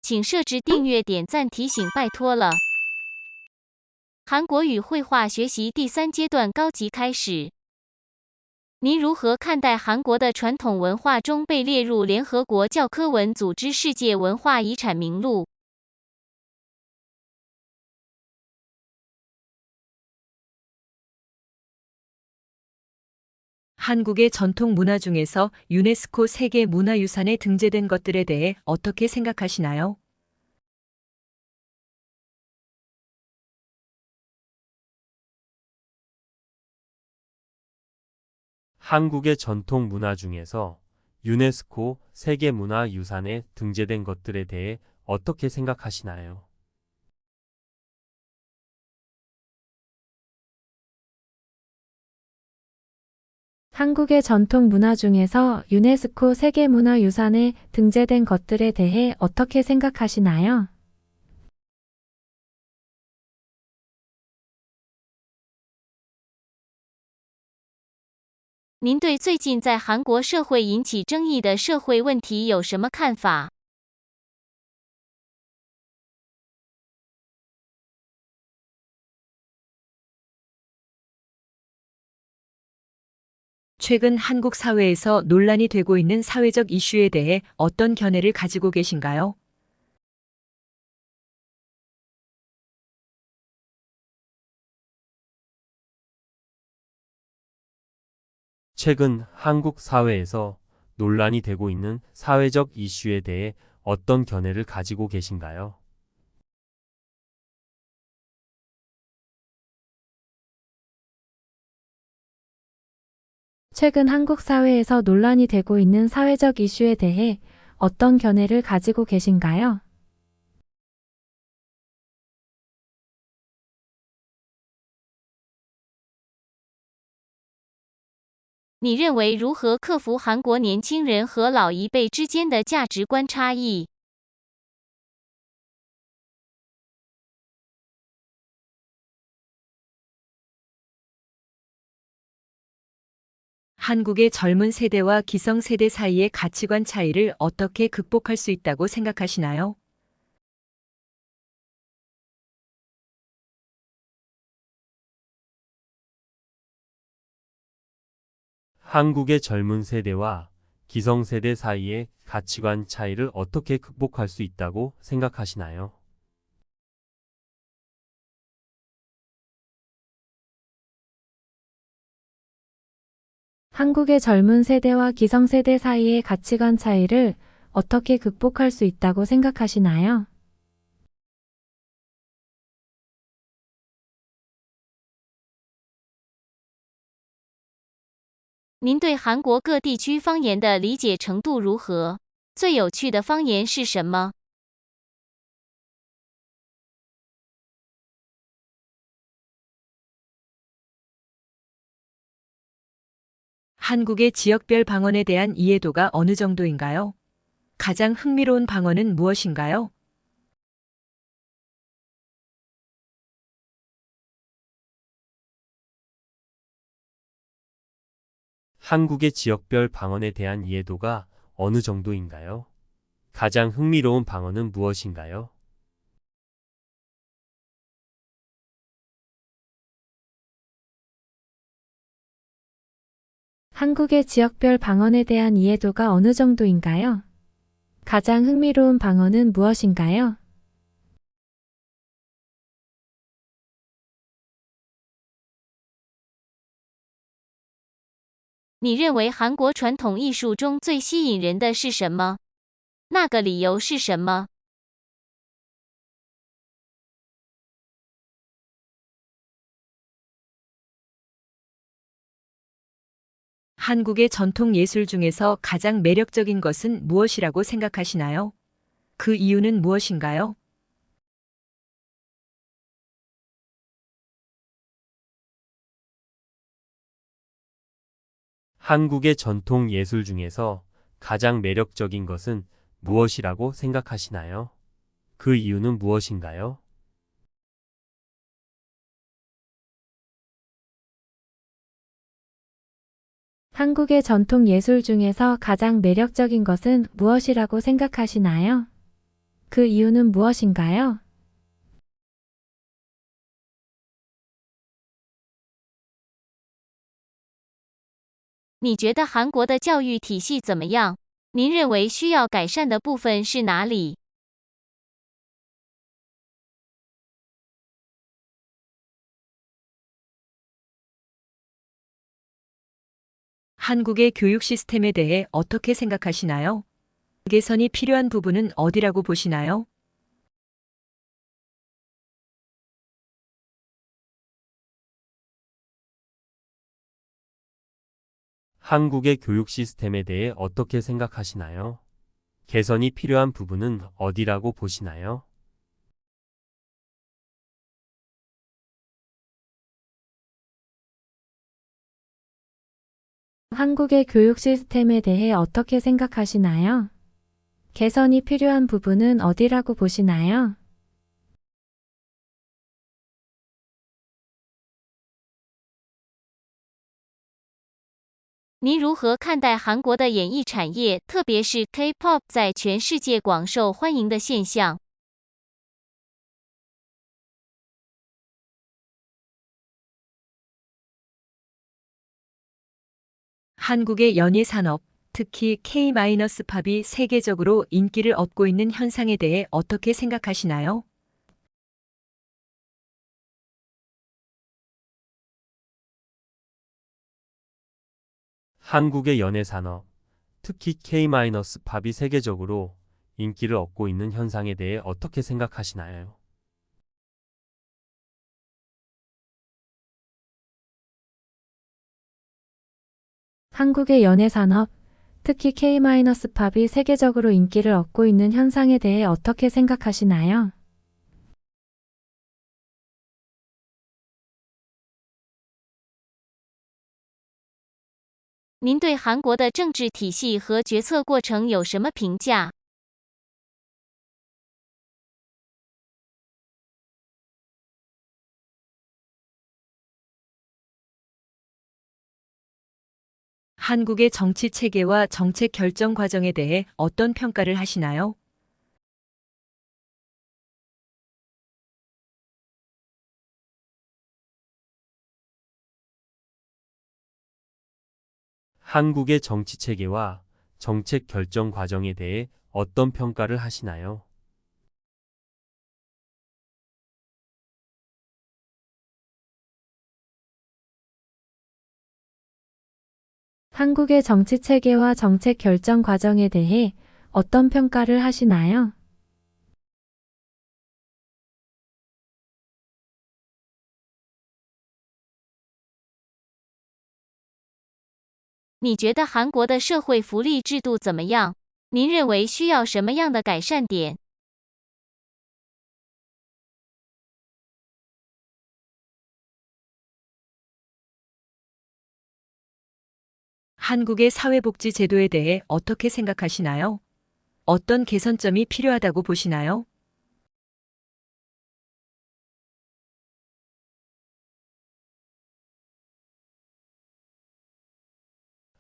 请设置订阅、点赞、提醒，拜托了。韩国语绘画学习第3阶段高级开始。您如何看待韩国的传统文化中被列入联合国教科文组织世界文化遗产名录？ 한국의 전통 문화 중에서 유네스코 세계 문화유산에 등재된 것들에 대해 어떻게 생각하시나요? 한국의 전통 문화 중에서 유네스코 세계문화유산에 등재된 것들에 대해 어떻게 생각하시나요? 한국의 전통 문화 중에서 유네스코 세계문화유산에 등재된 것들에 대해 어떻게 생각하시나요?您对最近在韩国社会引起争议的社会问题有什么看法？ 최근 한국 사회에서 논란이 되고 있는 사회적 이슈에 대해 어떤 견해를 가지고 계신가요? 최근 한국 사회에서 논란이 되고 있는 사회적 이슈에 대해 어떤 견해를 가지고 계신가요? 최근 한국 사회에서 논란이 되고 있는 사회적 이슈에 대해 어떤 견해를 가지고 계신가요?你认为如何克服韩国年轻人和老一辈之间的价值观差异？ 한국의 젊은 세대와 기성 세대 사이의 가치관 차이를 어떻게 극복할 수 있다고 생각하시나요? 한국의 젊은 세대와 기성세대 사이의 가치관 차이를 어떻게 극복할 수 있다고 생각하시나요? 한국의 젊은 세대와 기성세대 사이의 가치관 차이를 어떻게 극복할 수 있다고 생각하시나요?您对韩国各地区方言的理解程度如何？最有趣的方言是什么？ 한국의 지역별 방언에 대한 이해도가 어느 정도인가요? 가장 흥미로운 방언은 무엇인가요? 한국의 지역별 방언에 대한 이해도가 어느 정도인가요? 가장 흥미로운 방언은 무엇인가요? 한국의 지역별 방언에 대한 이해도가 어느 정도인가요? 가장 흥미로운 방언은 무엇인가요?你认为韩国传统艺术中最吸引人的是什么？那个理由是什么？ 한국의 전통 예술 중에서 가장 매력적인 것은 무엇이라고 생각하시나요? 그 이유는 무엇인가요? 한국의 전통 예술 중에서 가장 매력적인 것은 무엇이라고 생각하시나요? 그 이유는 무엇인가요? 한국의 전통 예술 중에서 가장 매력적인 것은 무엇이라고 생각하시나요? 그 이유는 무엇인가요? 你觉得韩国的教育体系怎么样？您认为需要改善的部分是哪里？ 한국의 교육 시스템에 대해 어떻게 생각하시나요? 개선이 필요한 부분은 어디라고 보시나요? 한국의 교육 시스템에 대해 어떻게 생각하시나요? 개선이 필요한 부분은 어디라고 보시나요? 한국의 교육 시스템에 대해 어떻게 생각하시나요? 개선이 필요한 부분은 어디라고 보시나요?您如何看待韩国的演艺产业，特别是 K-pop 在全世界广受欢迎的现象？ 한국의 연예 산업, 특히 K-팝이 세계적으로 인기를 얻고 있는 현상에 대해 어떻게 생각하시나요? 한국의 연예 산업, 특히 K-팝이 세계적으로 인기를 얻고 있는 현상에 대해 어떻게 생각하시나요? 한국의 연예 산업, 특히 K-팝이 세계적으로 인기를 얻고 있는 현상에 대해 어떻게 생각하시나요? 您对韩国的政治体系和决策过程有什么评价？ 한국의 정치 체계와 정책 결정 과정에 대해 어떤 평가를 하시나요? 한국의 정치 체계와 정책 결정 과정에 대해 어떤 평가를 하시나요? 한국의 정치 체계와 정책 결정 과정에 대해 어떤 평가를 하시나요?你觉得韩国的社会福利制度怎么样？您认为需要什么样的改善点？ 한국의 사회복지 제도에 대해 어떻게 생각하시나요? 어떤 개선점이 필요하다고 보시나요?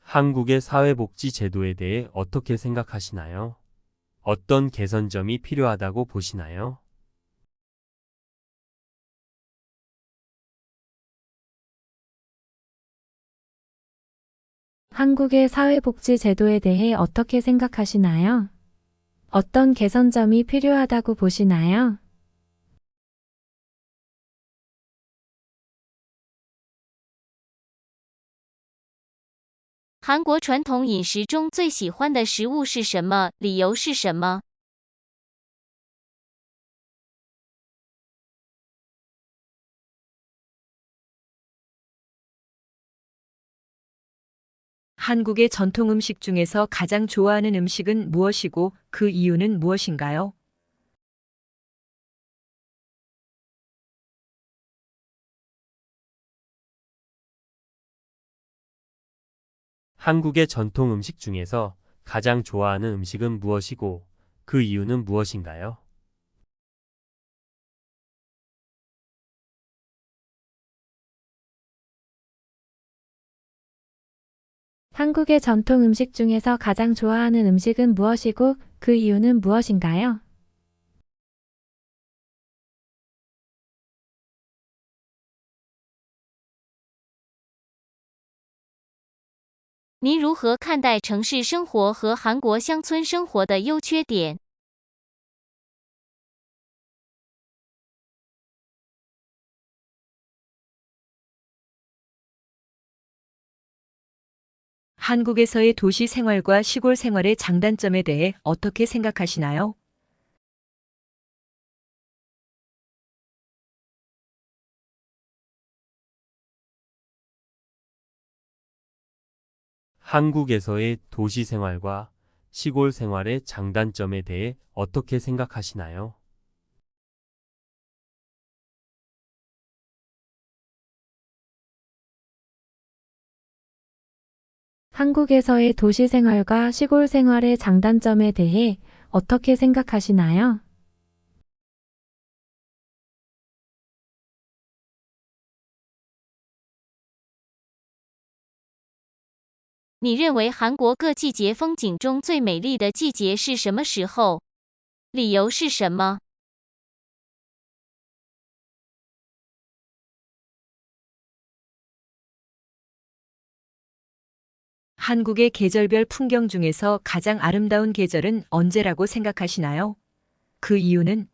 한국의 사회복지 제도에 대해 어떻게 생각하시나요? 어떤 개선점이 필요하다고 보시나요? 한국의 사회복지 제도에 대해 어떻게 생각하시나요? 어떤 개선점이 필요하다고 보시나요?韩国传统饮食中最喜欢的食物是什么？理由是什么？ 한국의 전통 음식 중에서 가장 좋아하는 음식은 무엇이고 그 이유는 무엇인가요? 한국의 전통 음식 중에서 가장 좋아하는 음식은 무엇이고 그 이유는 무엇인가요? 한국의 전통 음식 중에서 가장 좋아하는 음식은 무엇이고 그 이유는 무엇인가요? 您如何看待城市生活和韩国乡村生活的优缺点？ 한국에서의 도시 생활과 시골 생활의 장단점에 대해 어떻게 생각하시나요? 한국에서의 도시 생활과 시골 생활의 장단점에 대해 어떻게 생각하시나요? 한국에서의 도시 생활과 시골 생활의 장단점에 대해 어떻게 생각하시나요? 你认为韩国各季节风景中最美丽的季节是什么时候？理由是什么？ 한국의 계절별 풍경 중에서 가장 아름다운 계절은 언제라고 생각하시나요? 그 이유는?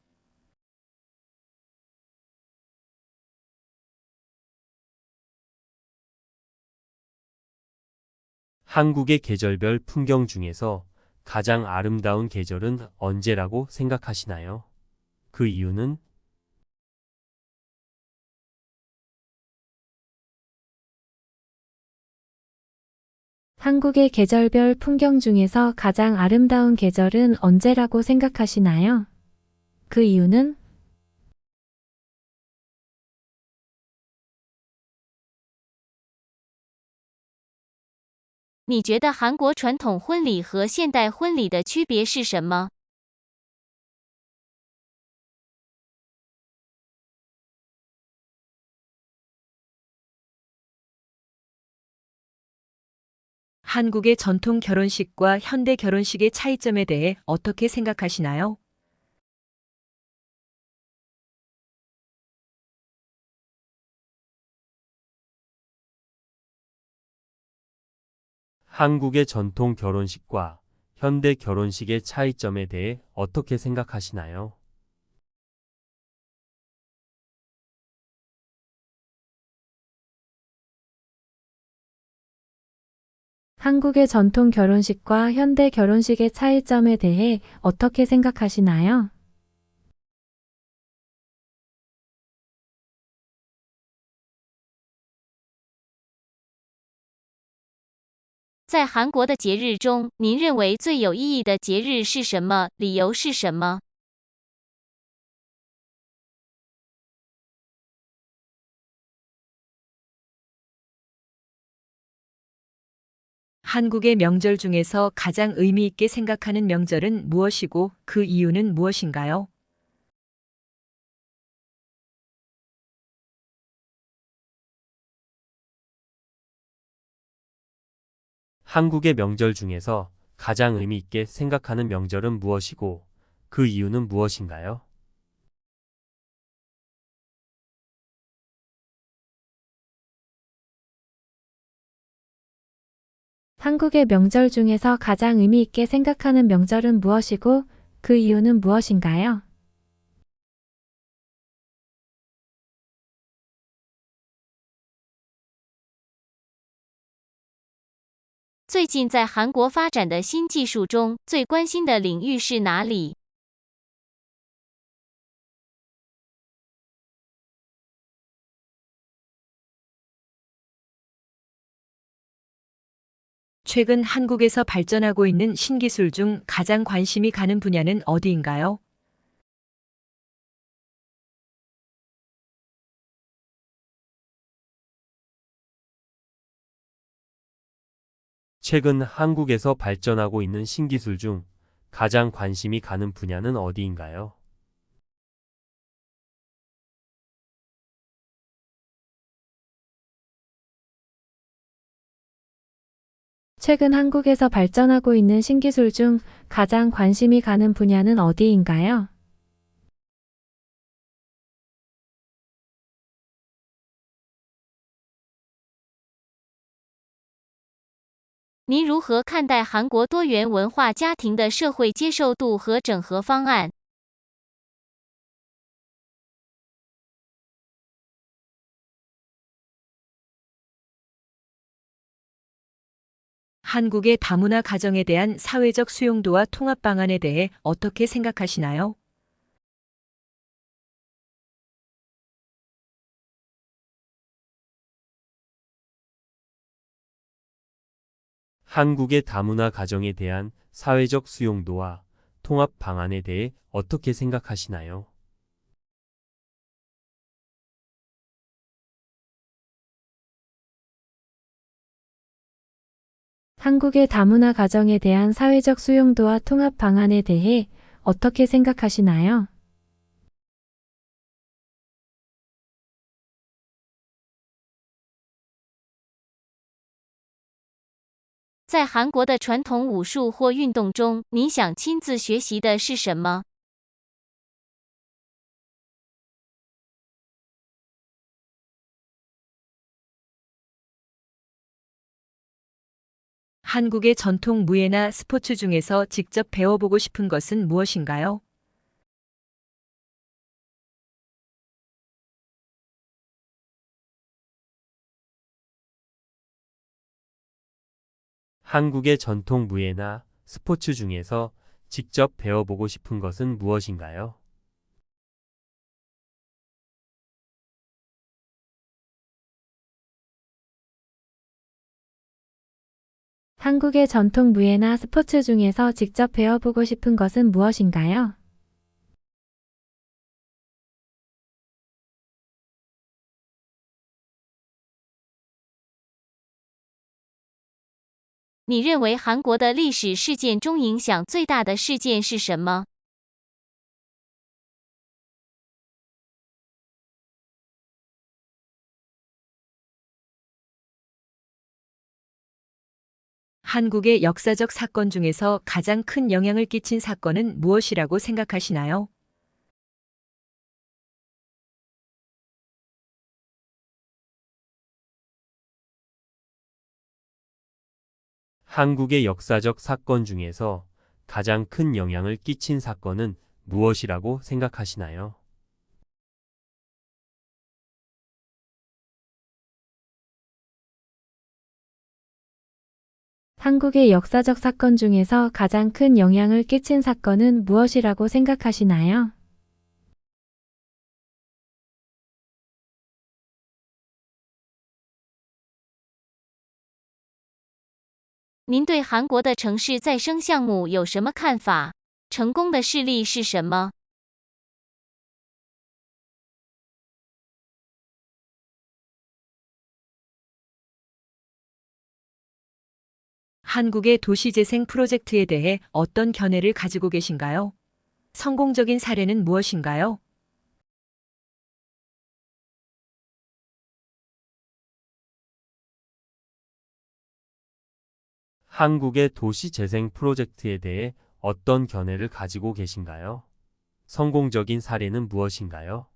한국의 계절별 풍경 중에서 가장 아름다운 계절은 언제라고 생각하시나요? 그 이유는? 한국의 계절별 풍경 중에서 가장 아름다운 계절은 언제라고 생각하시나요? 그 이유는? 你觉得韩国传统婚礼和现代婚礼的区别是什么？ 한국의 전통 결혼식과 현대 결혼식의 차이점에 대해 어떻게 생각하시나요? 한국의 전통 결혼식과 현대 결혼식의 차이점에 대해 어떻게 생각하시나요? 한국의 전통 결혼식과 현대 결혼식의 차이점에 대해 어떻게 생각하시나요? 在韩国的节日中，您认为最有意义的节日是什么？理由是什么？ 한국의 명절 중에서 가장 의미 있게 생각하는 명절은 무엇이고 그 이유는 무엇인가요? 한국의 명절 중에서 가장 의미 있게 생각하는 명절은 무엇이고 그 이유는 무엇인가요? 한국의 명절 중에서 가장 의미 있게 생각하는 명절은 무엇이고 그 이유는 무엇인가요? 最近在韩国发展的新技术中，最关心的领域是哪里？ 최근 한국에서 발전하고 있는 신기술 중 가장 관심이 가는 분야는 어디인가요? 최근 한국에서 발전하고 있는 신기술 중 가장 관심이 가는 분야는 어디인가요? 최근 한국에서 발전하고 있는 신기술 중 가장 관심이 가는 분야는 어디인가요? 您如何看待韩国多元文化家庭的社会接受度和整合方案？ 한국의 다문화 가정에 대한 사회적 수용도와 통합 방안에 대해 어떻게 생각하시나요? 한국의 다문화 가정에 대한 사회적 수용도와 통합 방안에 대해 어떻게 생각하시나요? 한국의 다문화 가정에 대한 사회적 수용도와 통합 방안에 대해 어떻게 생각하시나요? 在韩国的传统武术或运动中，您想亲自学习的是什么？ 한국의 전통 무예나 스포츠 중에서 직접 배워보고 싶은 것은 무엇인가요? 한국의 전통 무예나 스포츠 중에서 직접 배워보고 싶은 것은 무엇인가요? 한국의 전통 무예나 스포츠 중에서 직접 배워보고 싶은 것은 무엇인가요?你认为韩国的历史事件中影响最大的事件是什么？ 한국의 역사적 사건 중에서 가장 큰 영향을 끼친 사건은 무엇이라고 생각하시나요? 한국의 역사적 사건 중에서 가장 큰 영향을 끼친 사건은 무엇이라고 생각하시나요? 한국의 역사적 사건 중에서 가장 큰 영향을 끼친 사건은 무엇이라고 생각하시나요? 您对韩国的城市再生项目有什么看法？成功的事例是什么？ 한국의 도시재생 프로젝트에 대해 어떤 견해를 가지고 계신가요? 성공적인 사례는 무엇인가요? 한국의 도시 재생 프로젝트에 대해 어떤 견해를 가지고 계신가요? 성공적인 사례는 무엇인가요?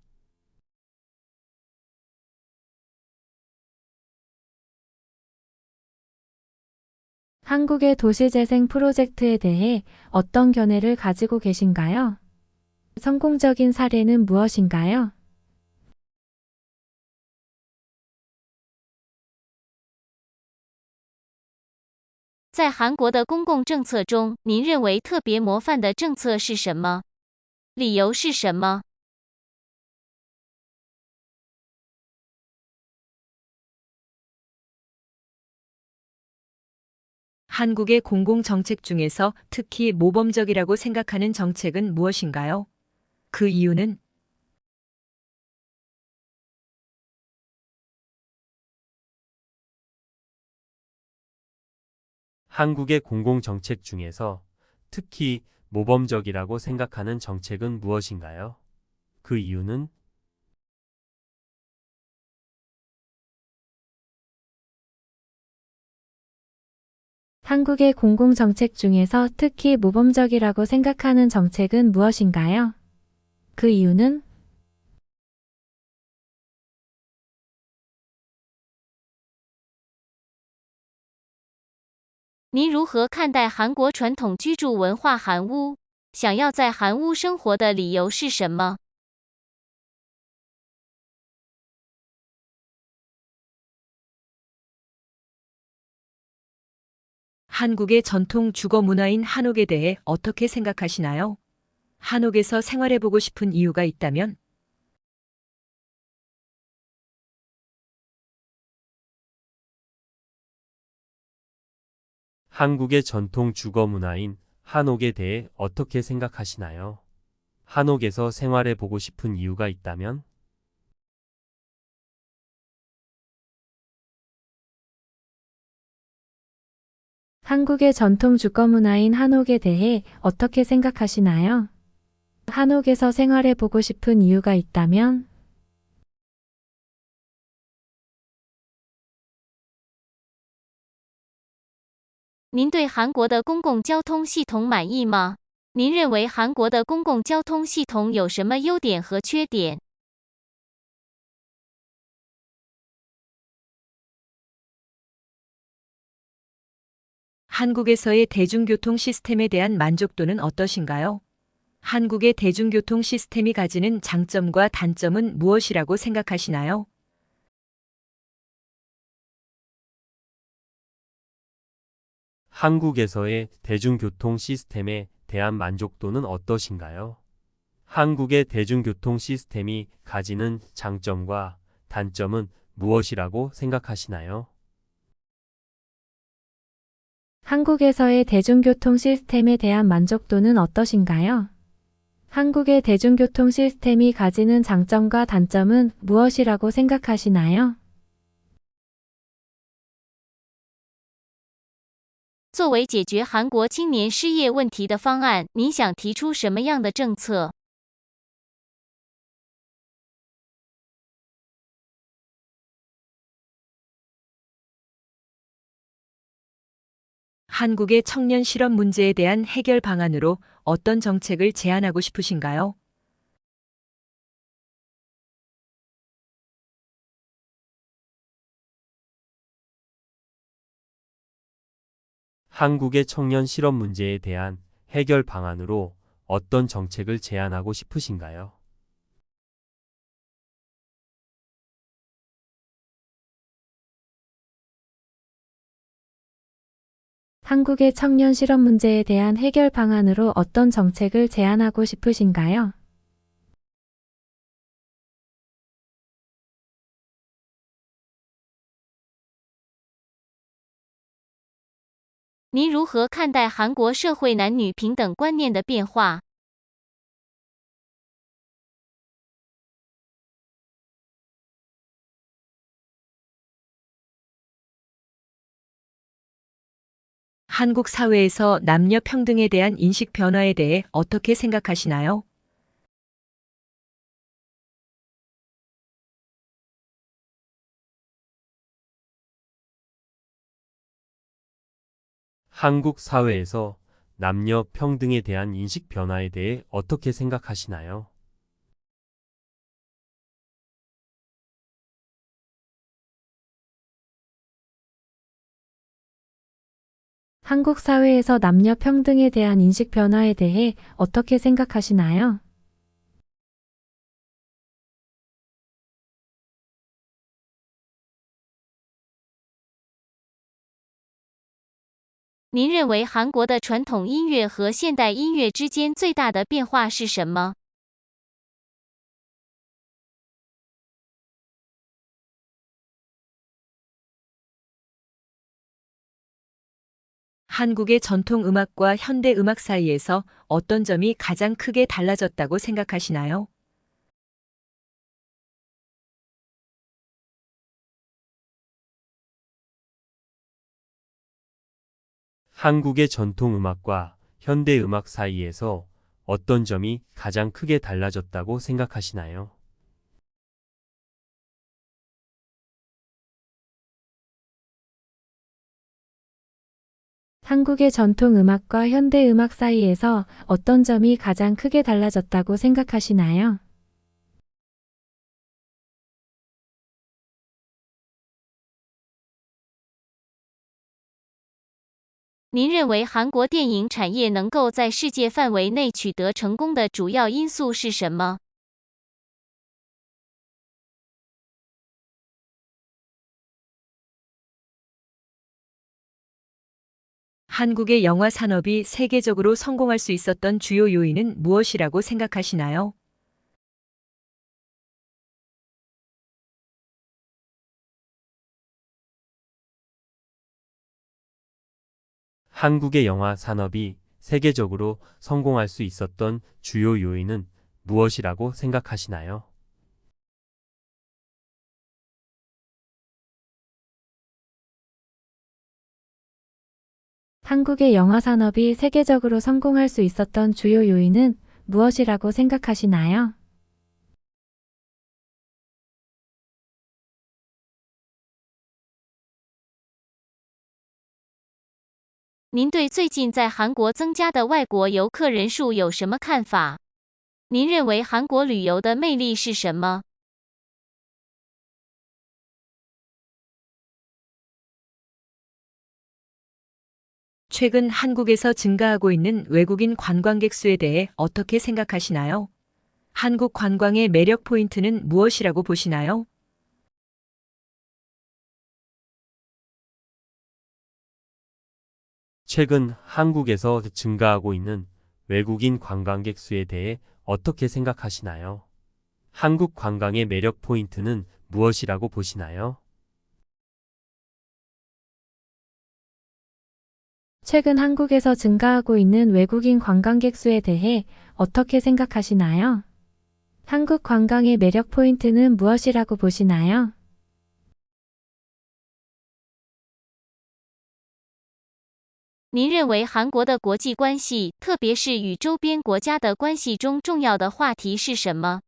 '한국의 도시재생 프로젝트에 대해 어떤 견해를 가지고 계신가요? 성공적인 사례는 무엇인가요? 在韩国的公共政策中，您认为特别模范的政策是什么？理由是什么？ 한국의 공공정책 중에서 특히 모범적이라고 생각하는 정책은 무엇인가요? 그 이유는? 한국의 공공정책 중에서 특히 모범적이라고 생각하는 정책은 무엇인가요? 그 이유는? 한국의 공공정책 중에서 특히 모범적이라고 생각하는 정책은 무엇인가요? 그 이유는? 您如何看待韩国传统居住文化韩屋？想要在韩屋生活的理由是什么？ 한국의 전통 주거 문화인 한옥에 대해 어떻게 생각하시나요? 한옥에서 생활해보고 싶은 이유가 있다면? 한국의 전통 주거 문화인 한옥에 대해 어떻게 생각하시나요? 한옥에서 생활해 보고 싶은 이유가 있다면? 한국의 전통 주거 문화인 한옥에 대해 어떻게 생각하시나요? 한옥에서 생활해 보고 싶은 이유가 있다면? 您对韩国的公共交通系统满意吗？您认为韩国的公共交通系统有什么优点和缺点？ 한국에서의 대중교통 시스템에 대한 만족도는 어떠신가요? 한국의 대중교통 시스템이 가지는 장점과 단점은 무엇이라고 생각하시나요? 한국에서의 대중교통 시스템에 대한 만족도는 어떠신가요? 한국의 대중교통 시스템이 가지는 장점과 단점은 무엇이라고 생각하시나요? 한국에서의 대중교통 시스템에 대한 만족도는 어떠신가요? 한국의 대중교통 시스템이 가지는 장점과 단점은 무엇이라고 생각하시나요? 作为解决韩国青年失业问题的方案，您想提出什么样的政策？ 한국의 청년 실업 문제에 대한 해결 방안으로 어떤 정책을 제안하고 싶으신가요? 한국의 청년 실업 문제에 대한 해결 방안으로 어떤 정책을 제안하고 싶으신가요? 한국의 청년 실업 문제에 대한 해결 방안으로 어떤 정책을 제안하고 싶으신가요? 您如何看待韩国社会男女平等观念的变化？ 한국 사회에서 남녀 평등에 대한 인식 변화에 대해 어떻게 생각하시나요? 한국 사회에서 남녀 평등에 대한 인식 변화에 대해 어떻게 생각하시나요? 한국 사회에서 남녀 평등에 대한 인식 변화에 대해 어떻게 생각하시나요?您认为韩国的传统音乐和现代音乐之间最大的变化是什么？ 한국의 전통 음악과 현대 음악 사이에서 어떤 점이 가장 크게 달라졌다고 생각하시나요? 한국의 전통 음악과 현대 음악 사이에서 어떤 점이 가장 크게 달라졌다고 생각하시나요? 한국의 전통 음악과 현대 음악 사이에서 어떤 점이 가장 크게 달라졌다고 생각하시나요? 您认为韩国电影产业能够在世界范围内取得成功的主要因素是什么？ 한국의 영화 산업이 세계적으로 성공할 수 있었던 주요 요인은 무엇이라고 생각하시나요? 한국의 영화 산업이 세계적으로 성공할 수 있었던 주요 요인은 무엇이라고 생각하시나요? 한국의 영화 산업이 세계적으로 성공할 수 있었던 주요 요인은 무엇이라고 생각하시나요? 您对最近在韩国增加的外国游客人数有什么看法？您认为韩国旅游的魅力是什么？ 최근 한국에서 증가하고 있는 외국인 관광객 수에 대해 어떻게 생각하시나요? 한국 관광의 매력 포인트는 무엇이라고 보시나요? 최근 한국에서 증가하고 있는 외국인 관광객 수에 대해 어떻게 생각하시나요? 한국 관광의 매력 포인트는 무엇이라고 보시나요? 최근 한국에서 증가하고 있는 외국인 관광객 수에 대해 어떻게 생각하시나요? 한국 관광의 매력 포인트는 무엇이라고 보시나요? 您认为韩国的国际关系，特别是与周边国家的关系中重要的话题是什么？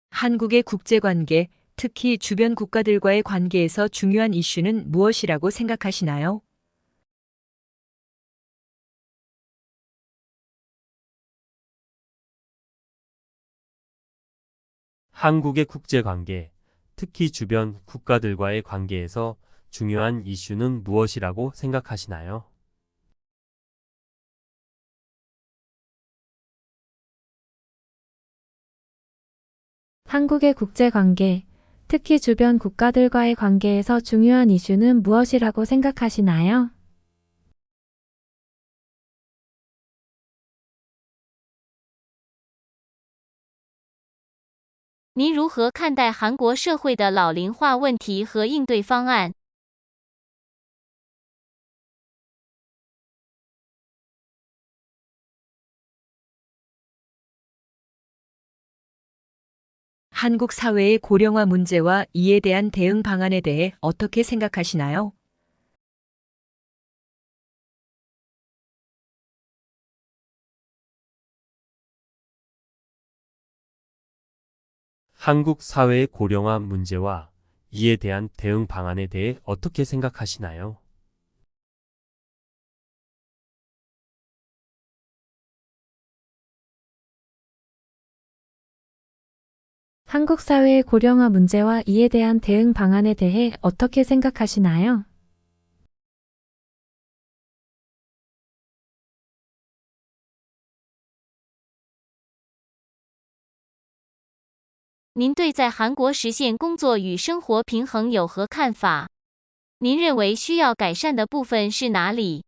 한국의 국제관계, 특히 주변 국가들과의 관계에서 중요한 이슈는 무엇이라고 생각하시나요? 한국의 국제관계, 특히 주변 국가들과의 관계에서 중요한 이슈는 무엇이라고 생각하시나요? 한국의 국제관계, 특히 주변 국가들과의 관계에서 중요한 이슈는 무엇이라고 생각하시나요? 您如何看待韩国社会的老龄化问题和应对方案？ 한국 사회의 고령화 문제와 이에 대한 대응 방안에 대해 어떻게 생각하시나요? 한국 사회의 고령화 문제와 이에 대한 대응 방안에 대해 어떻게 생각하시나요? 한국 사회의 고령화 문제와 이에 대한 대응 방안에 대해 어떻게 생각하시나요? 您对在韩国实现工作与生活平衡有何看法？您认为需要改善的部分是哪里？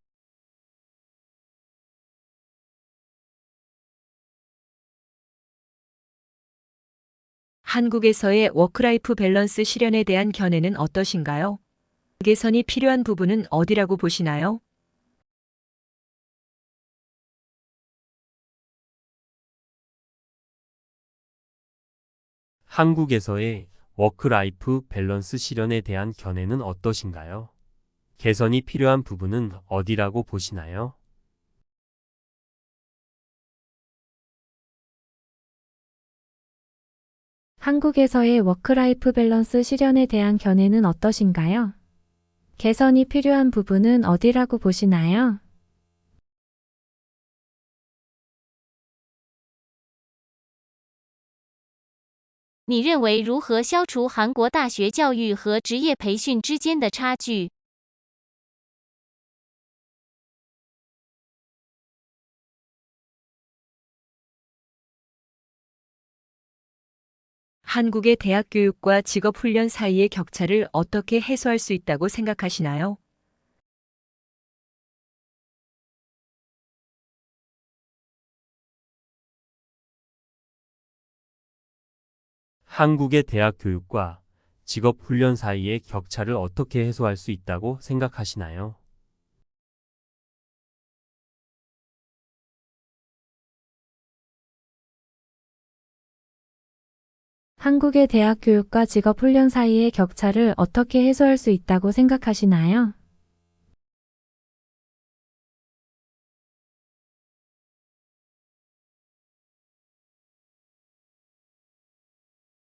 한국에서의 워크라이프 밸런스 실현에 대한 견해는 어떠신가요? 개선이 필요한 부분은 어디라고 보시나요? 한국에서의 워크라이프 밸런스 실현에 대한 견해는 어떠신가요? 개선이 필요한 부분은 어디라고 보시나요? 한국에서의 워크라이프 밸런스 실현에 대한 견해는 어떠신가요? 개선이 필요한 부분은 어디라고 보시나요? 你认为如何消除韩国大学教育和职业培训之间的差距？ 한국의 대학 교육과 직업 훈련 사이의 격차를 어떻게 해소할 수 있다고 생각하시나요? 한국의 대학 교육과 직업 훈련 사이의 격차를 어떻게 해소할 수 있다고 생각하시나요? 한국의 대학 교육과 직업 훈련 사이의 격차를 어떻게 해소할 수 있다고 생각하시나요?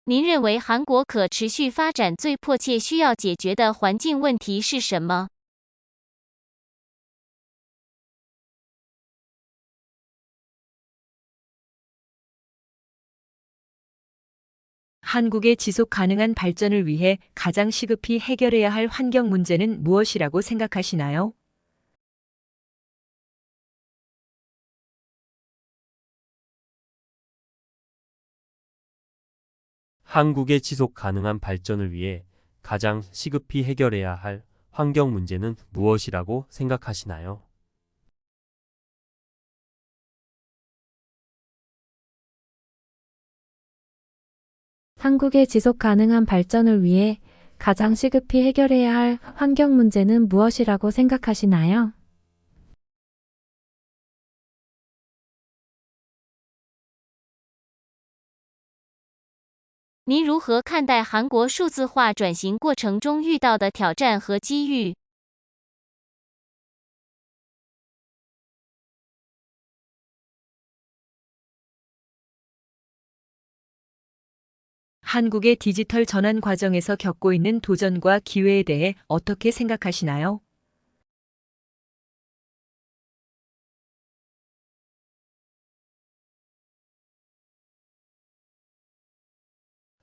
您认为韩国可持续发展最迫切需要解决的环境问题是什么？ 한국의 지속 가능한 발전을 위해 가장 시급히 해결해야 할 환경 문제는 무엇이라고 생각하시나요? 한국의 지속 가능한 발전을 위해 가장 시급히 해결해야 할 환경 문제는 무엇이라고 생각하시나요? 한국의 지속 가능한 발전을 위해 가장 시급히 해결해야 할 환경 문제는 무엇이라고 생각하시나요?您如何看待韩国数字化转型过程中遇到的挑战和机遇？ 한국의 디지털 전환 과정에서 겪고 있는 도전과 기회에 대해 어떻게 생각하시나요?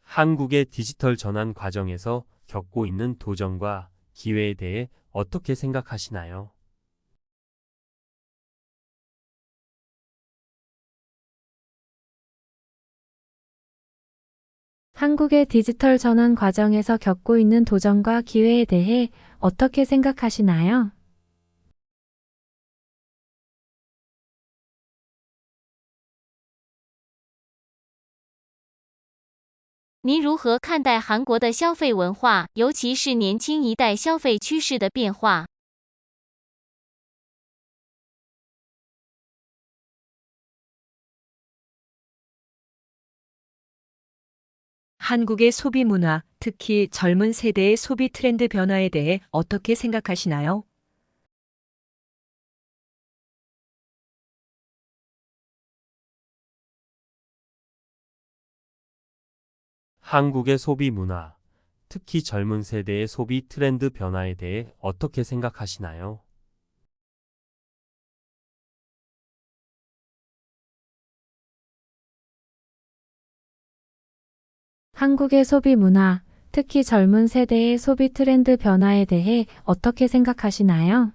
한국의 디지털 전환 과정에서 겪고 있는 도전과 기회에 대해 어떻게 생각하시나요? 한국의 디지털 전환 과정에서 겪고 있는 도전과 기회에 대해 어떻게 생각하시나요?您如何看待韩国的消费文化，尤其是年轻一代消费趋势的变化？ 한국의 소비 문화, 특히 젊은 세대의 소비 트렌드 변화에 대해 어떻게 생각하시나요? 한국의 소비 문화, 특히 젊은 세대의 소비 트렌드 변화에 대해 어떻게 생각하시나요? 한국의 소비 문화, 특히 젊은 세대의 소비 트렌드 변화에 대해 어떻게 생각하시나요?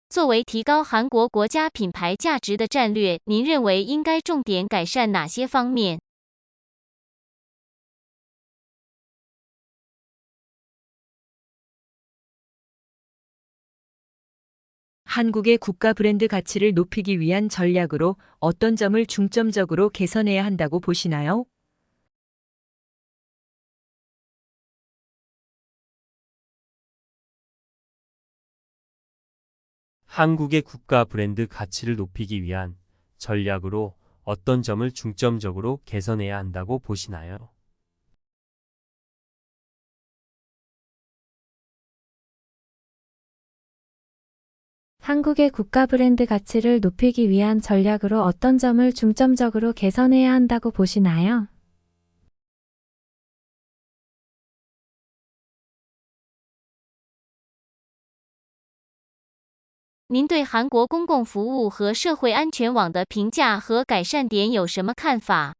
作为提高韩国国家品牌价值的战略，您认为应该重点改善哪些方面？ 한국의 국가 브랜드 가치를 높이기 위한 전략으로 어떤 점을 중점적으로 개선해야 한다고 보시나요? 한국의 국가 브랜드 가치를 높이기 위한 전략으로 어떤 점을 중점적으로 개선해야 한다고 보시나요? 한국의 국가 브랜드 가치를 높이기 위한 전략으로 어떤 점을 중점적으로 개선해야 한다고 보시나요? 您对韩国公共服务和社会安全网的评价和改善点有什么看法？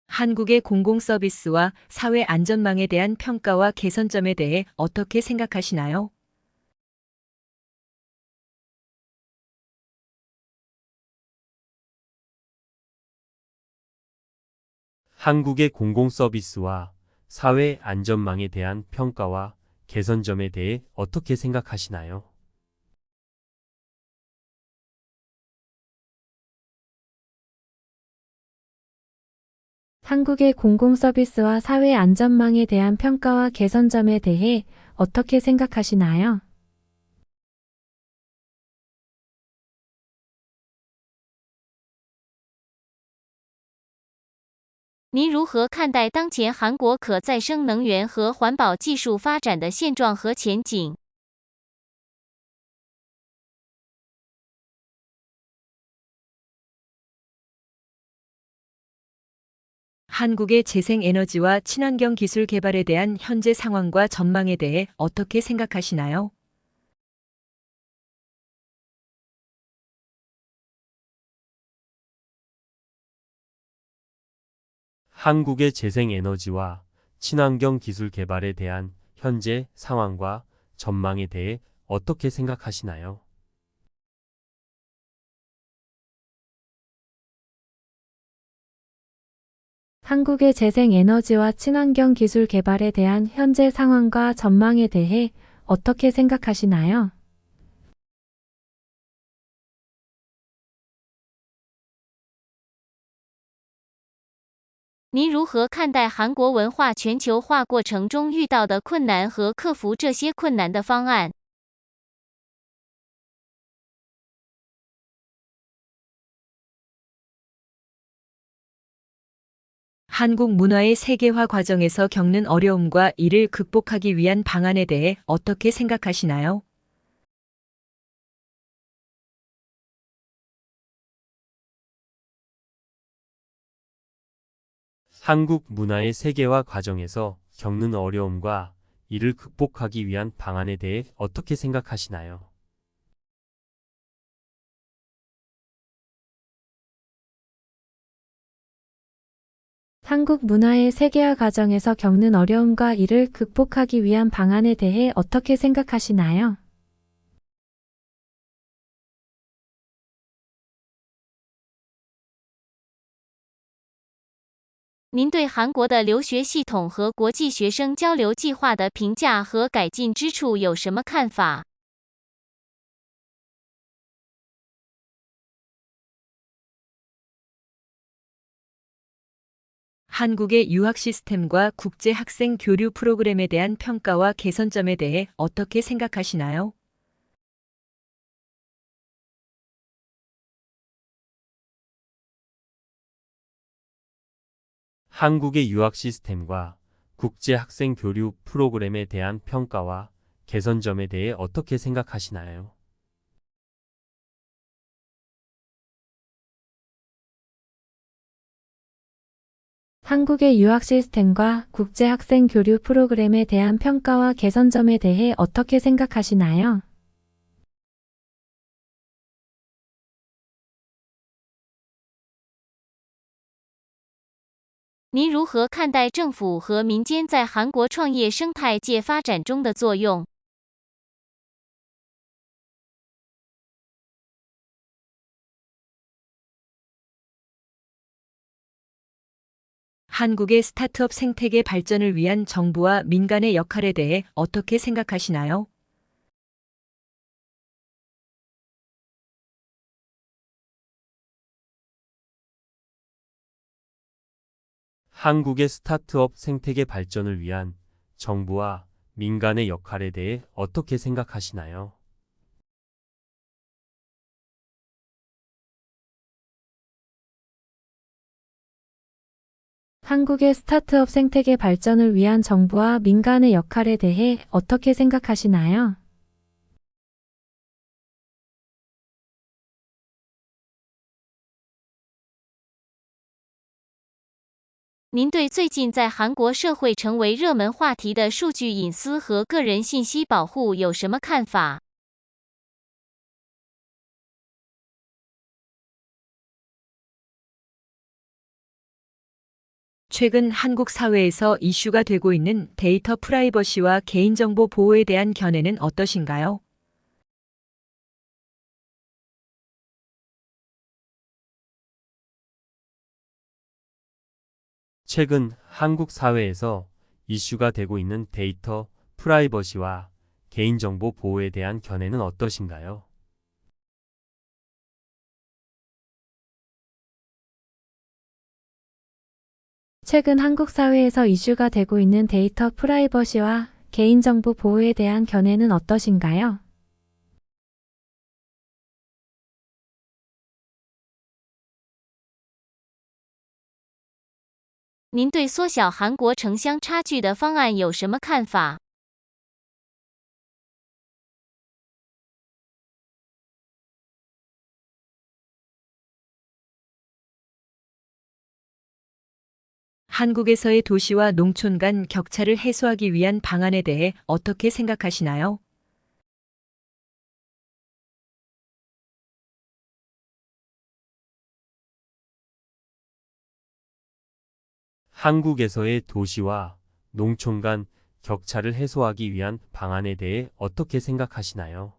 한국의 공공서비스와 사회 안전망에 대한 평가와 개선점에 대해 어떻게 생각하시나요? 한국의 공공서비스와 사회 안전망에 대한 평가와 개선점에 대해 어떻게 생각하시나요? 한국의 공공서비스와 사회 안전망에 대한 평가와 개선점에 대해 어떻게 생각하시나요?您如何看待当前韩国可再生能源和环保技术发展的现状和前景？ 한국의 재생에너지와 친환경 기술 개발에 대한 현재 상황과 전망에 대해 어떻게 생각하시나요? 한국의 재생에너지와 친환경 기술 개발에 대한 현재 상황과 전망에 대해 어떻게 생각하시나요? 한국의 재생에너지와 친환경 기술 개발에 대한 현재 상황과 전망에 대해 어떻게 생각하시나요?您如何看待韩国文化全球化过程中遇到的困难和克服这些困难的方案？ 한국 문화의 세계화 과정에서 겪는 어려움과 이를 극복하기 위한 방안에 대해 어떻게 생각하시나요? 한국 문화의 세계화 과정에서 겪는 어려움과 이를 극복하기 위한 방안에 대해 어떻게 생각하시나요? 한국 문화의 세계화 과정에서 겪는 어려움과 이를 극복하기 위한 방안에 대해 어떻게 생각하시나요?您对韩国的留学系统和国际学生交流计划的评价和改进之处有什么看法？ 한국의 유학 시스템과 국제 학생 교류 프로그램에 대한 평가와 개선점에 대해 어떻게 생각하시나요? 한국의 유학 시스템과 국제 학생 교류 프로그램에 대한 평가와 개선점에 대해 어떻게 생각하시나요? 한국의 유학 시스템과 국제 학생 교류 프로그램에 대한 평가와 개선점에 대해 어떻게 생각하시나요?您如何看待政府和民间在韩国创业生态界发展中的作用？ 한국의 스타트업 생태계 발전을 위한 정부와 민간의 역할에 대해 어떻게 생각하시나요? 한국의 스타트업 생태계 발전을 위한 정부와 민간의 역할에 대해 어떻게 생각하시나요? 한국의 스타트업 생태계 발전을 위한 정부와 민간의 역할에 대해 어떻게 생각하시나요? 您对最近在韩国社会成为热门话题的数据隐私和个人信息保护有什么看法？ 최근 한국 사회에서 이슈가 되고 있는 데이터 프라이버시와 개인정보 보호에 대한 견해는 어떠신가요? 최근 한국 사회에서 이슈가 되고 있는 데이터 프라이버시와 개인정보 보호에 대한 견해는 어떠신가요? 최근 한국 사회에서 이슈가 되고 있는 데이터 프라이버시와 개인정보 보호에 대한 견해는 어떠신가요?您对缩小韩国城乡差距的方案有什么看法？ 한국에서의 도시와 농촌 간 격차를 해소하기 위한 방안에 대해 어떻게 생각하시나요? 한국에서의 도시와 농촌 간 격차를 해소하기 위한 방안에 대해 어떻게 생각하시나요?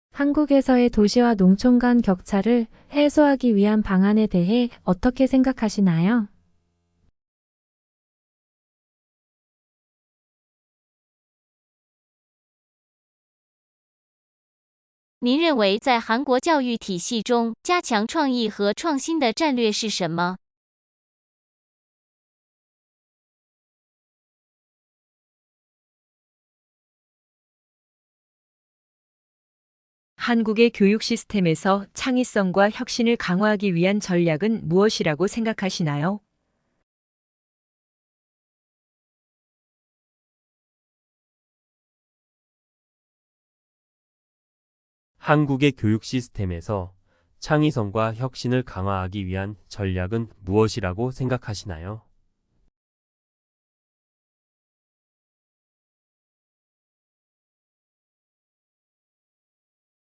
한국에서의 도시와 농촌 간 격차를 해소하기 위한 방안에 대해 어떻게 생각하시나요?您认为在韩国教育体系中加强创意和创新的战略是什么？ 한국의 교육 시스템에서 창의성과 혁신을 강화하기 위한 전략은 무엇이라고 생각하시나요? 한국의 교육 시스템에서 창의성과 혁신을 강화하기 위한 전략은 무엇이라고 생각하시나요?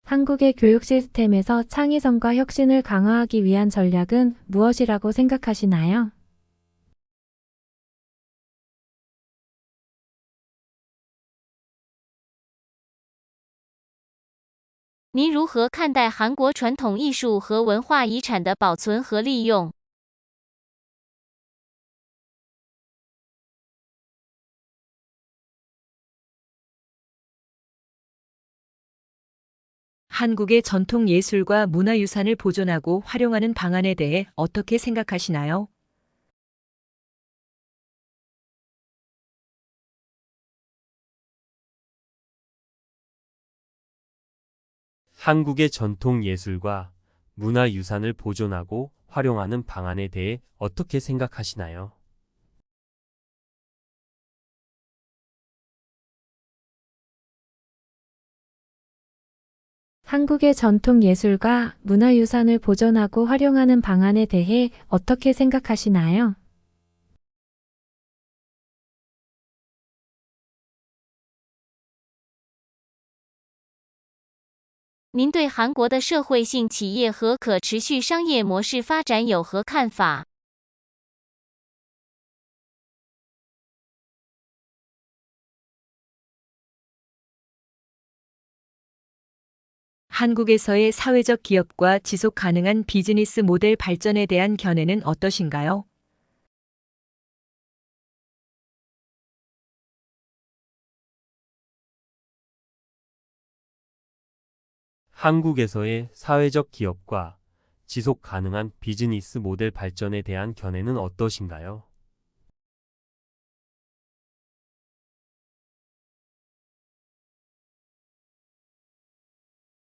한국의 교육 시스템에서 창의성과 혁신을 강화하기 위한 전략은 무엇이라고 생각하시나요?您如何看待韩国传统艺术和文化遗产的保存和利用？ 한국의 전통 예술과 문화유산을 보존하고 활용하는 방안에 대해 어떻게 생각하시나요? 한국의 전통 예술과 문화유산을 보존하고 활용하는 방안에 대해 어떻게 생각하시나요? 한국의 전통 예술과 문화유산을 보존하고 활용하는 방안에 대해 어떻게 생각하시나요?您对韩国的社会性企业和可持续商业模式发展有何看法？ 한국에서의 사회적 기업과 지속 가능한 비즈니스 모델 발전에 대한 견해는 어떠신가요? 한국에서의 사회적 기업과 지속 가능한 비즈니스 모델 발전에 대한 견해는 어떠신가요?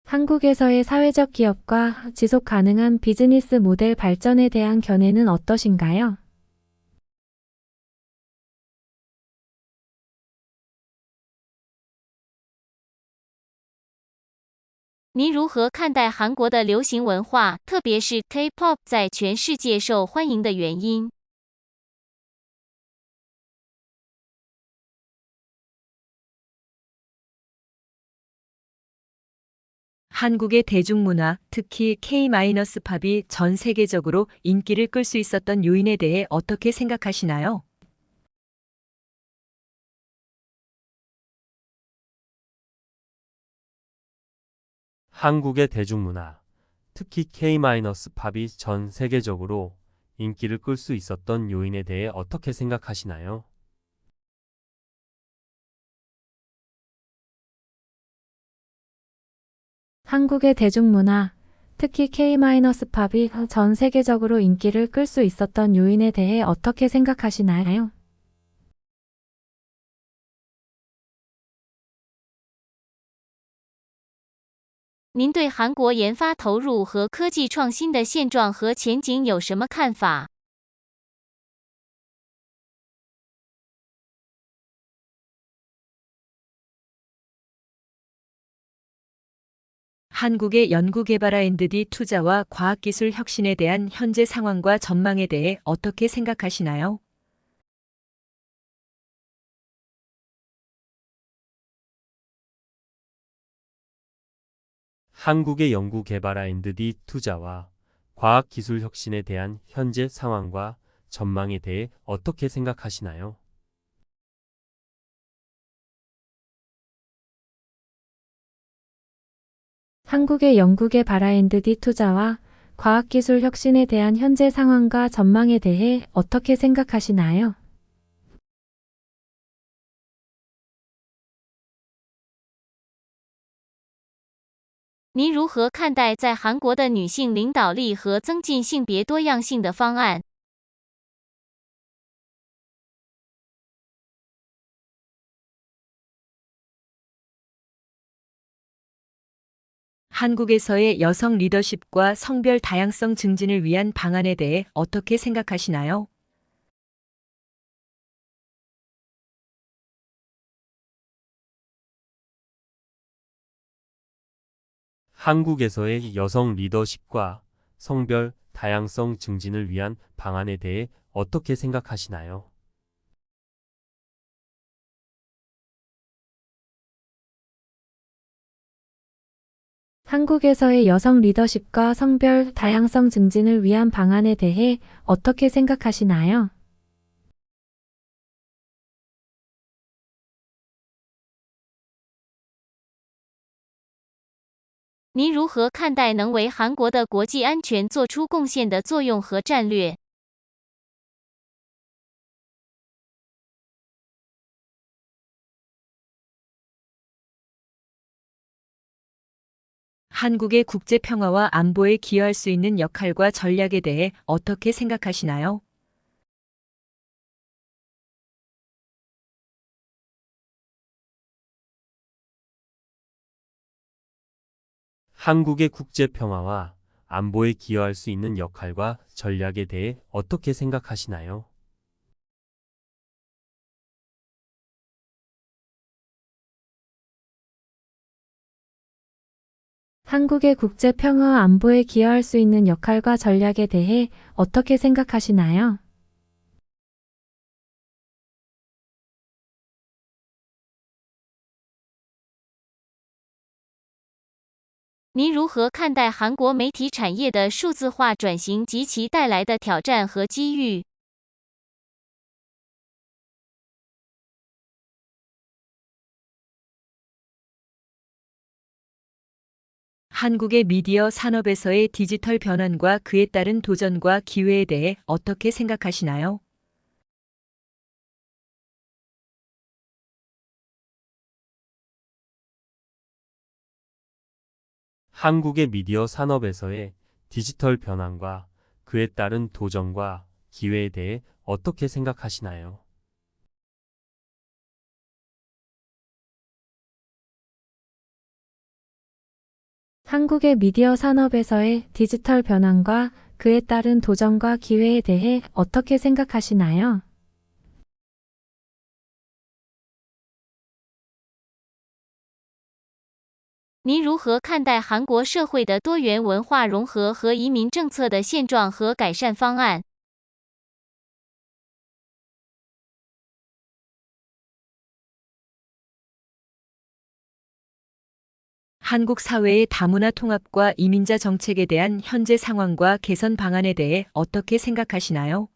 한국에서의 사회적 기업과 지속 가능한 비즈니스 모델 발전에 대한 견해는 어떠신가요? 您如何看待韩国的流行文化，特别是 K-pop 在全世界受欢迎的原因？ 한국의 대중문화, 특히 K-팝이 전 세계적으로 인기를 끌 수 있었던 요인에 대해 어떻게 생각하시나요? 한국의 대중문화, 특히 K-팝이 전 세계적으로 인기를 끌 수 있었던 요인에 대해 어떻게 생각하시나요? 한국의 대중문화, 특히 K-팝이 전 세계적으로 인기를 끌 수 있었던 요인에 대해 어떻게 생각하시나요? 您对韩国研发投入和科技创新的现状和前景有什么看法？ 한국의 연구개발 R&D 투자와 과학기술 혁신에 대한 현재 상황과 전망에 대해 어떻게 생각하시나요? '한국의 연구 개발 R&D 투자와 과학 기술 혁신에 대한 현재 상황과 전망에 대해 어떻게 생각하시나요?' 한국의 연구개발 R&D 투자와 과학기술 혁신에 대한 현재 상황과 전망에 대해 어떻게 생각하시나요? 您如何看待在韩国的女性领导力和增进性别多样性的方案？ 한국에서의 여성 리더십과 성별 다양성 증진을 위한 방안에 대해 어떻게 생각하시나요? 한국에서의 여성 리더십과 성별 다양성 증진을 위한 방안에 대해 어떻게 생각하시나요? 한국에서의 여성 리더십과 성별 다양성 증진을 위한 방안에 대해 어떻게 생각하시나요? 您如何看待能为韩国的国际安全做出贡献的作用和战略？ 한국의 국제 평화와 안보에 기여할 수 있는 역할과 전략에 대해 어떻게 생각하시나요? '한국의 국제 평화와 안보에 기여할 수 있는 역할과 전략에 대해 어떻게 생각하시나요?' 한국의 국제 평화와 안보에 기여할 수 있는 역할과 전략에 대해 어떻게 생각하시나요?您如何看待韩国媒体产业的数字化转型及其带来的挑战和机遇？ 한국의 미디어 산업에서의 디지털 변환과 그에 따른 도전과 기회에 대해 어떻게 생각하시나요? 한국의 미디어 산업에서의 디지털 변환과 그에 따른 도전과 기회에 대해 어떻게 생각하시나요? 한국의 미디어 산업에서의 디지털 변환과 그에 따른 도전과 기회에 대해 어떻게 생각하시나요? 您如何看待韩国社会的多元文化融合和移民政策的现状和改善方案？ 한국 사회의 다문화 통합과 이민자 정책에 대한 현재 상황과 개선 방안에 대해 어떻게 생각하시나요?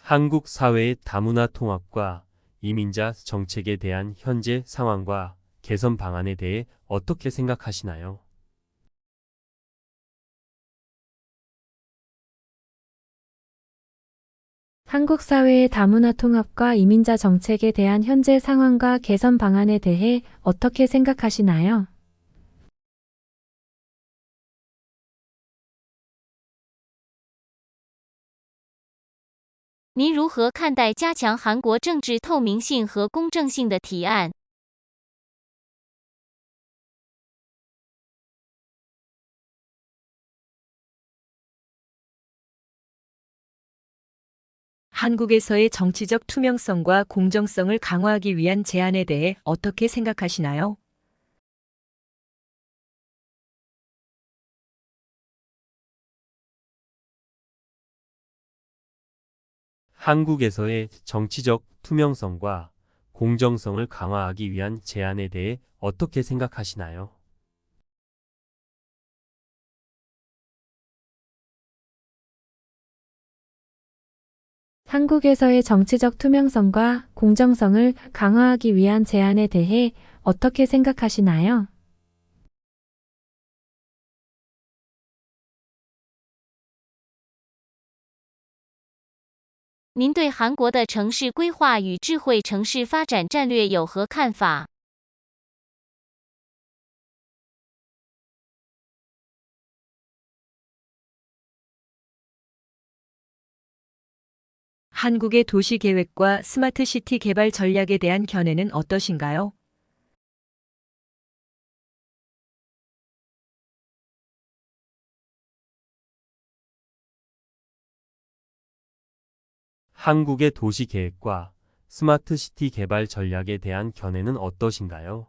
한국 사회의 다문화 통합과 이민자 정책에 대한 현재 상황과 개선 방안에 대해 어떻게 생각하시나요? 한국 사회의 다문화 통합과 이민자 정책에 대한 현재 상황과 개선 방안에 대해 어떻게 생각하시나요?您如何看待加强韩国政治透明性和公正性的提案？ 한국에서의 정치적 투명성과 공정성을 강화하기 위한 제안에 대해 어떻게 생각하시나요? 한국에서의 정치적 투명성과 공정성을 강화하기 위한 제안에 대해 어떻게 생각하시나요? 한국에서의 정치적 투명성과 공정성을 강화하기 위한 제안에 대해 어떻게 생각하시나요? 您对韩国的城市规划与智慧城市发展战略有何看法？ 한국의 도시 계획과 스마트 시티 개발 전략에 대한 견해는 어떠신가요? 한국의 도시 계획과 스마트 시티 개발 전략에 대한 견해는 어떠신가요?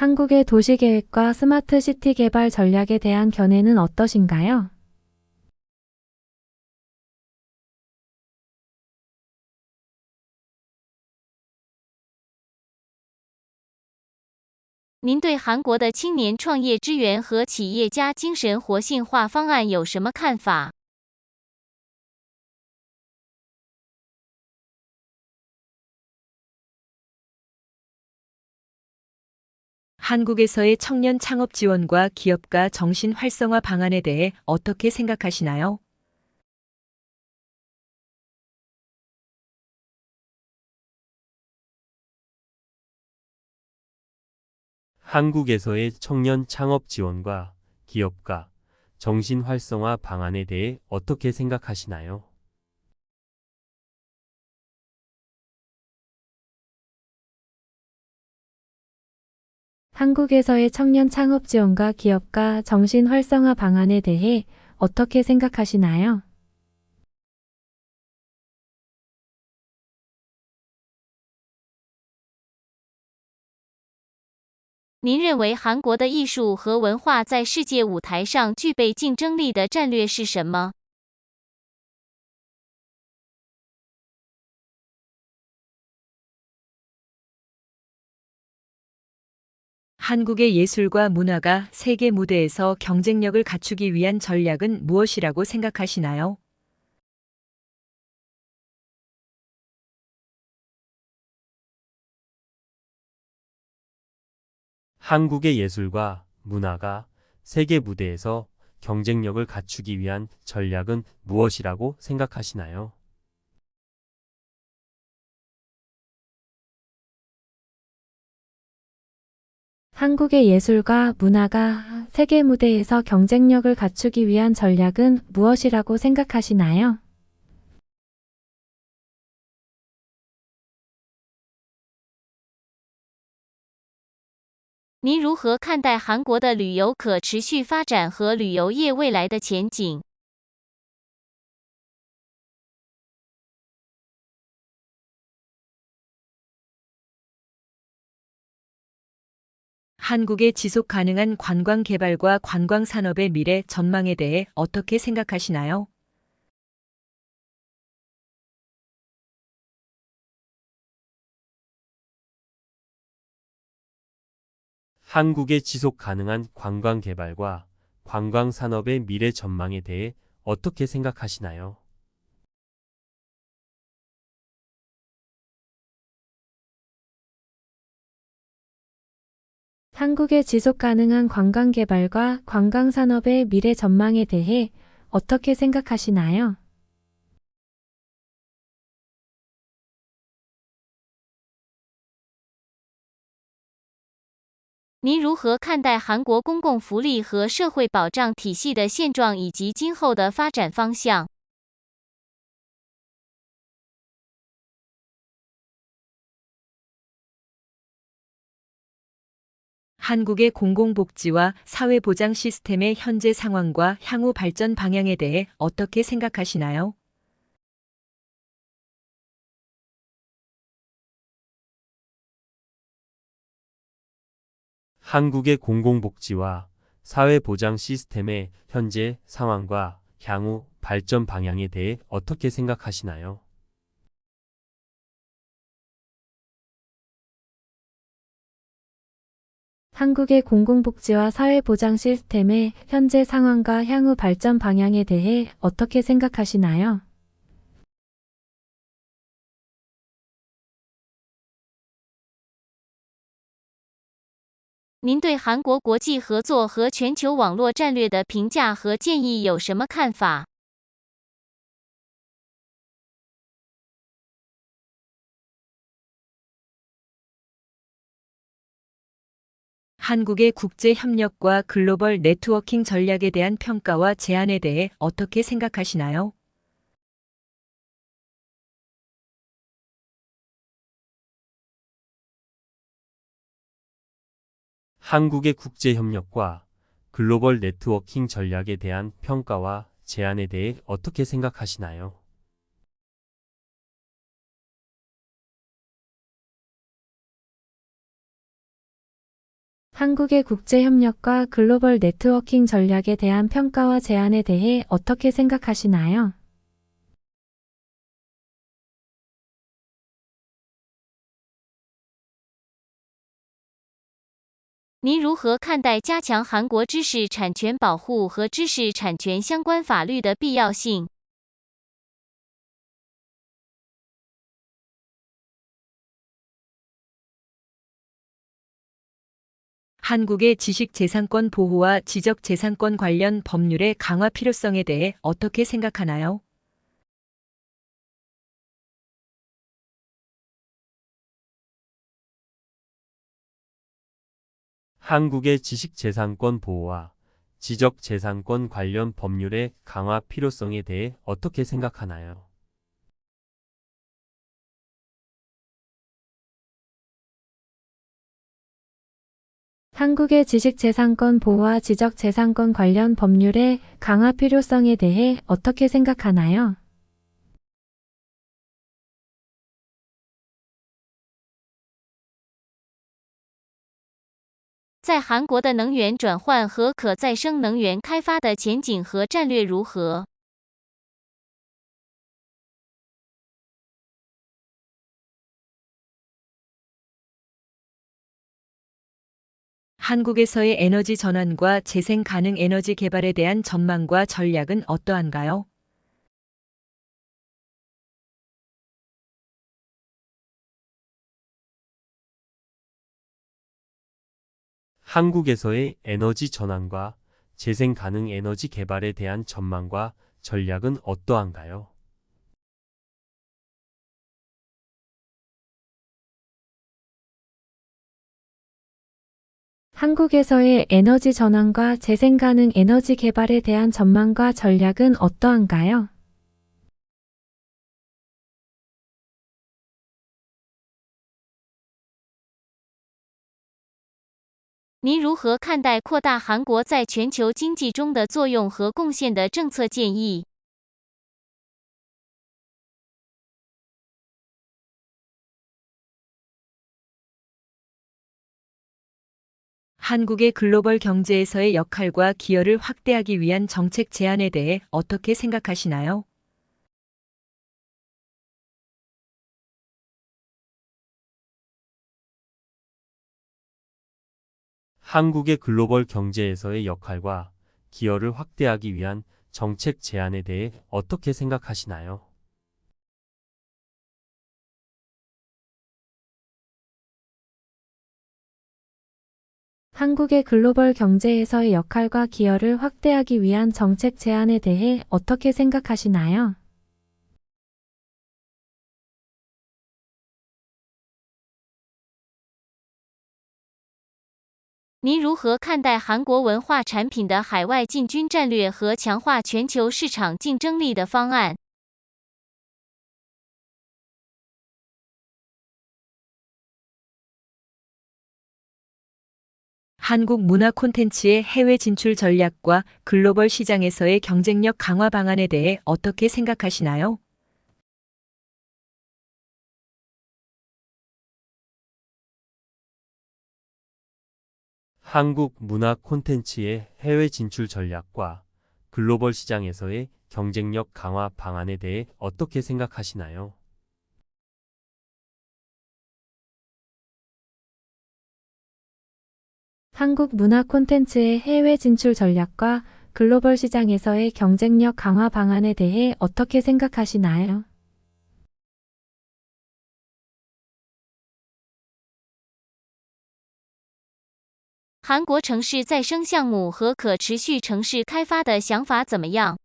한국의 도시계획과 스마트 시티 개발 전략에 대한 견해는 어떠신가요?您对韩国的青年创业支援和企业家精神活性化方案有什么看法？ 한국에서의 청년 창업 지원과 기업가 정신 활성화 방안에 대해 어떻게 생각하시나요? 한국에서의 청년 창업 지원과 기업가 정신 활성화 방안에 대해 어떻게 생각하시나요? 한국에서의 청년 창업 지원과 기업가 정신 활성화 방안에 대해 어떻게 생각하시나요?您认为韩国的艺术和文化在世界舞台上具备竞争力的战略是什么？ 한국의 예술과 문화가 세계 무대에서 경쟁력을 갖추기 위한 전략은 무엇이라고 생각하시나요? 한국의 예술과 문화가 세계 무대에서 경쟁력을 갖추기 위한 전략은 무엇이라고 생각하시나요? 한국의 예술과 문화가 세계 무대에서 경쟁력을 갖추기 위한 전략은 무엇이라고 생각하시나요? 您如何看待韩国的旅游可持续发展和旅游业未来的前景？ 한국의 지속 가능한 관광 개발과 관광 산업의 미래 전망에 대해 어떻게 생각하시나요? 한국의 지속 가능한 관광 개발과 관광 산업의 미래 전망에 대해 어떻게 생각하시나요? 한국의 지속 가능한 관광 개발과 관광 산업의 미래 전망에 대해 어떻게 생각하시나요? 您如何看待韩国公共福利和社会保障体系的现状以及今后的发展方向？ 한국의 공공복지와 사회보장 시스템의 현재 상황과 향후 발전 방향에 대해 어떻게 생각하시나요? 한국의 공공복지와 사회보장 시스템의 현재 상황과 향후 발전 방향에 대해 어떻게 생각하시나요? 한국의 공공복지와 사회보장 시스템의 현재 상황과 향후 발전 방향에 대해 어떻게 생각하시나요? 您对韩国国际合作和全球网络战略的评价和建议有什么看法？ 한국의 국제 협력과 글로벌 네트워킹 전략에 대한 평가와 제안에 대해 어떻게 생각하시나요? 한국의 국제협력과 글로벌 네트워킹 전략에 대한 평가와 제안에 대해 어떻게 생각하시나요? 한국의 국제협력과 글로벌 네트워킹 전략에 대한 평가와 제안에 대해 어떻게 생각하시나요? 您如何看待加强韩国知识产权保护和知识产权相关法律的必要性？ 한국의 지식재산권 보호와 지적재산권 관련 법률의 강화 필요성에 대해 어떻게 생각하나요? 한국의 지식재산권 보호와 지적재산권 관련 법률의 강화 필요성에 대해 어떻게 생각하나요? 한국의 지식재산권 보호와 지적재산권 관련 법률의 강화 필요성에 대해 어떻게 생각하나요? 在韩国的能源转换和可再生能源开发的前景和战略如何？ 한국에서의 에너지 전환과 재생 가능 에너지 개발에 대한 전망과 전략은 어떠한가요? 한국에서의 에너지 전환과 재생 가능 에너지 개발에 대한 전망과 전략은 어떠한가요? 한국에서의 에너지 전환과 재생 가능 에너지 개발에 대한 전망과 전략은 어떠한가요? 您如何看待扩大韩国在全球经济中的作用和贡献的政策建议？ 한국의 글로벌 경제에서의 역할과 기여를 확대하기 위한 정책 제안에 대해 어떻게 생각하시나요? 한국의 글로벌 경제에서의 역할과 기여를 확대하기 위한 정책 제안에 대해 어떻게 생각하시나요? 한국의 글로벌 경제에서의 역할과 기여를 확대하기 위한 정책 제안에 대해 어떻게 생각하시나요?您如何看待韩国文化产品的海外进军战略和强化全球市场竞争力的方案？ 한국 문화 콘텐츠의 해외 진출 전략과 글로벌 시장에서의 경쟁력 강화 방안에 대해 어떻게 생각하시나요? 한국 문화 콘텐츠의 해외 진출 전략과 글로벌 시장에서의 경쟁력 강화 방안에 대해 어떻게 생각하시나요? 한국 문화 콘텐츠의 해외 진출 전략과 글로벌 시장에서의 경쟁력 강화 방안에 대해 어떻게 생각하시나요? 韩国城市再生项目和可持续城市开发的想法怎么样？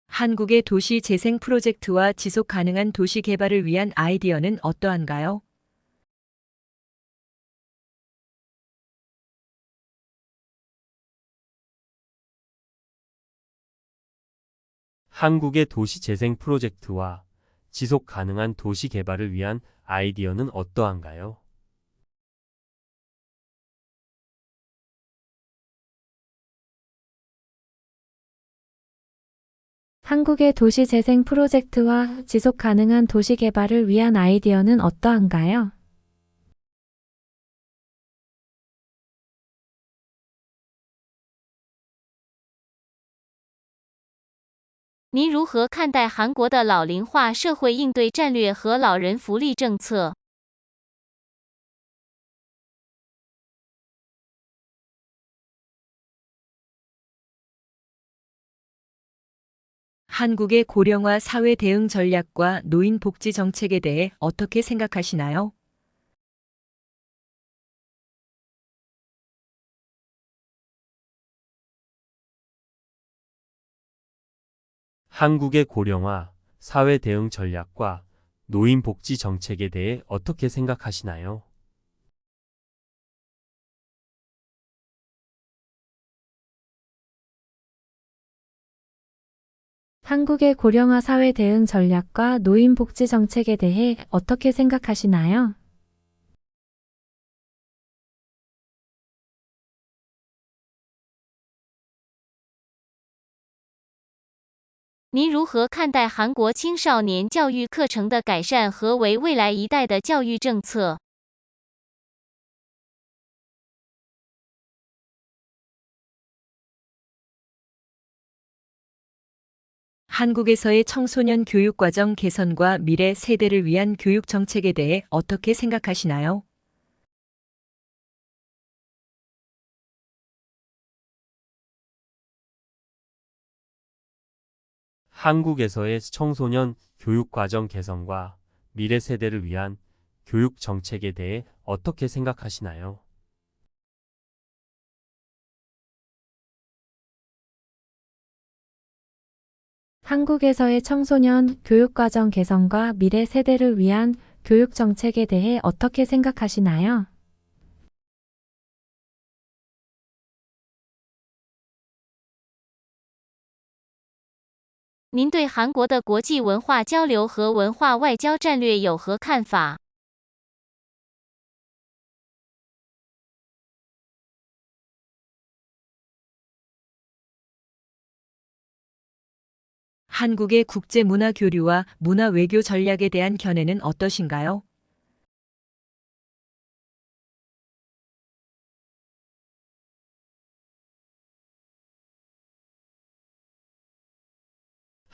한국의 도시 재생 프로젝트와 지속 가능한 도시 개발을 위한 아이디어는 어떠한가요? 한국의 도시 재생 프로젝트와 지속 가능한 도시 개발을 위한 아이디어는 어떠한가요? 한국의 도시 재생 프로젝트와 지속 가능한 도시 개발을 위한 아이디어는 어떠한가요?您如何看待韩国的老龄化社会应对战略和老人福利政策？ 한국의 고령화 사회 대응 전략과 노인 복지 정책에 대해 어떻게 생각하시나요? 한국의 고령화 사회 대응 전략과 노인 복지 정책에 대해 어떻게 생각하시나요? 한국의 고령화 사회 대응 전략과 노인 복지 정책에 대해 어떻게 생각하시나요?您如何看待韩国青少年教育课程的改善和为未来一代的教育政策？ 한국에서의 청소년 교육과정 개선과 미래 세대를 위한 교육 정책에 대해 어떻게 생각하시나요? 한국에서의 청소년 교육과정 개선과 미래 세대를 위한 교육 정책에 대해 어떻게 생각하시나요? 한국에서의 청소년 교육과정 개선과 미래 세대를 위한 교육 정책에 대해 어떻게 생각하시나요? 您对韩国的国际文化交流和文化外交战略有何看法？ 한국의 국제 문화 교류와 문화 외교 전략에 대한 견해는 어떠신가요?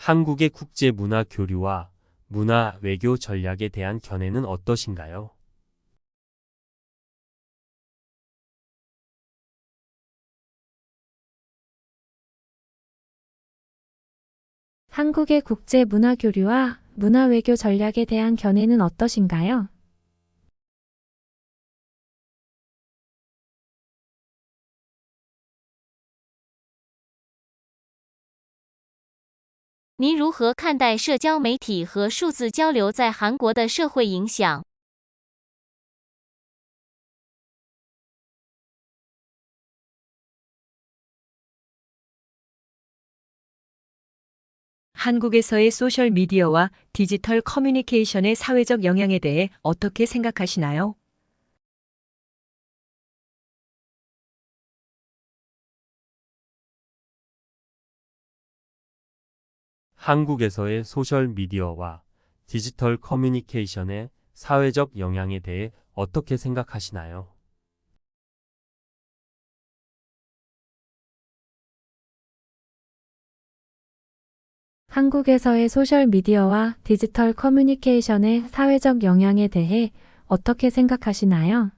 한국의 국제 문화 교류와 문화 외교 전략에 대한 견해는 어떠신가요? 한국의 국제 문화 교류와 문화 외교 전략에 대한 견해는 어떠신가요?您如何看待社交媒体和数字交流在韩国的社会影响？ 한국에서의 소셜 미디어와 디지털 커뮤니케이션의 사회적 영향에 대해 어떻게 생각하시나요? 한국에서의 소셜 미디어와 디지털 커뮤니케이션의 사회적 영향에 대해 어떻게 생각하시나요? 한국에서의 소셜미디어와 디지털 커뮤니케이션의 사회적 영향에 대해 어떻게 생각하시나요?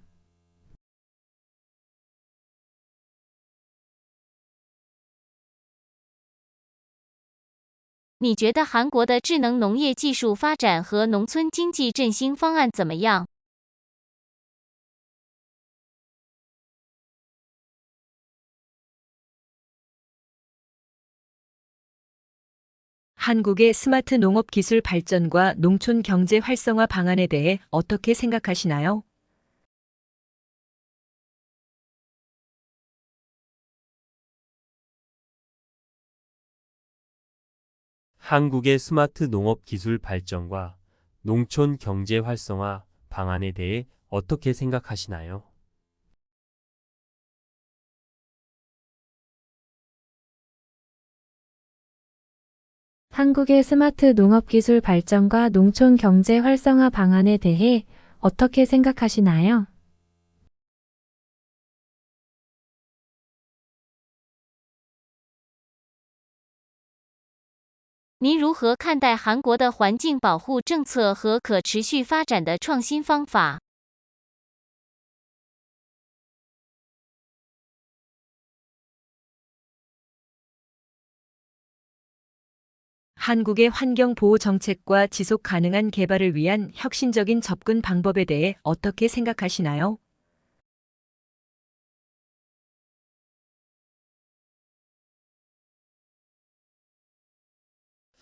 你觉得韩国的智能农业技术发展和农村经济振兴方案怎么样？ 한국의 스마트 농업 기술 발전과 농촌 경제 활성화 방안에 대해 어떻게 생각하시나요? 한국의 스마트 농업 기술 발전과 농촌 경제 활성화 방안에 대해 어떻게 생각하시나요? 한국의 스마트 농업 기술 발전과 농촌 경제 활성화 방안에 대해 어떻게 생각하시나요? 您如何看待韩国的环境保护政策和可持续发展的创新方法？ 한국의 환경 보호 정책과 지속 가능한 개발을 위한 혁신적인 접근 방법에 대해 어떻게 생각하시나요?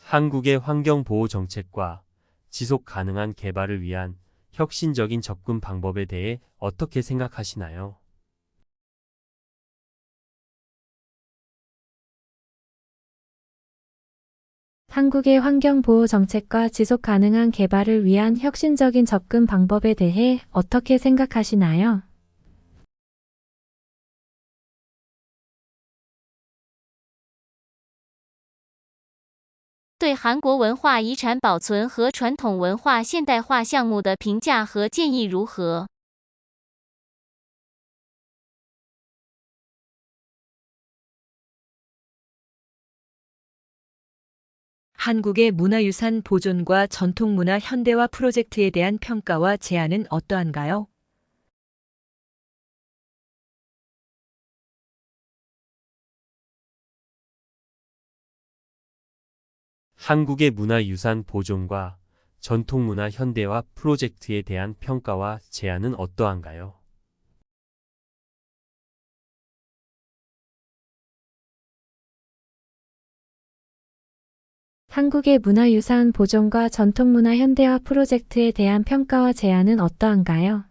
한국의 환경 보호 정책과 지속 가능한 개발을 위한 혁신적인 접근 방법에 대해 어떻게 생각하시나요? 한국의 환경 보호 정책과 지속 가능한 개발을 위한 혁신적인 접근 방법에 대해 어떻게 생각하시나요? 对韩国文化遗产保存和传统文化现代化项目的评价和建议如何？ 한국의 문화유산 보존과 전통문화 현대화 프로젝트에 대한 평가와 제안은 어떠한가요? 한국의 문화유산 보존과 전통문화 현대화 프로젝트에 대한 평가와 제안은 어떠한가요? 한국의 문화유산 보존과 전통문화 현대화 프로젝트에 대한 평가와 제안은 어떠한가요?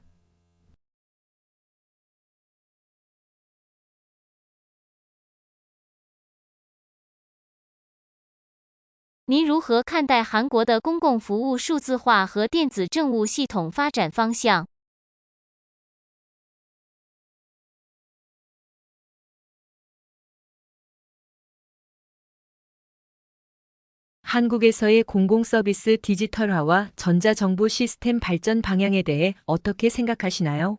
您如何看待韩国的公共服务数字化和电子政务系统发展方向？ 한국에서의 공공서비스 디지털화와 전자정부 시스템 발전 방향에 대해 어떻게 생각하시나요?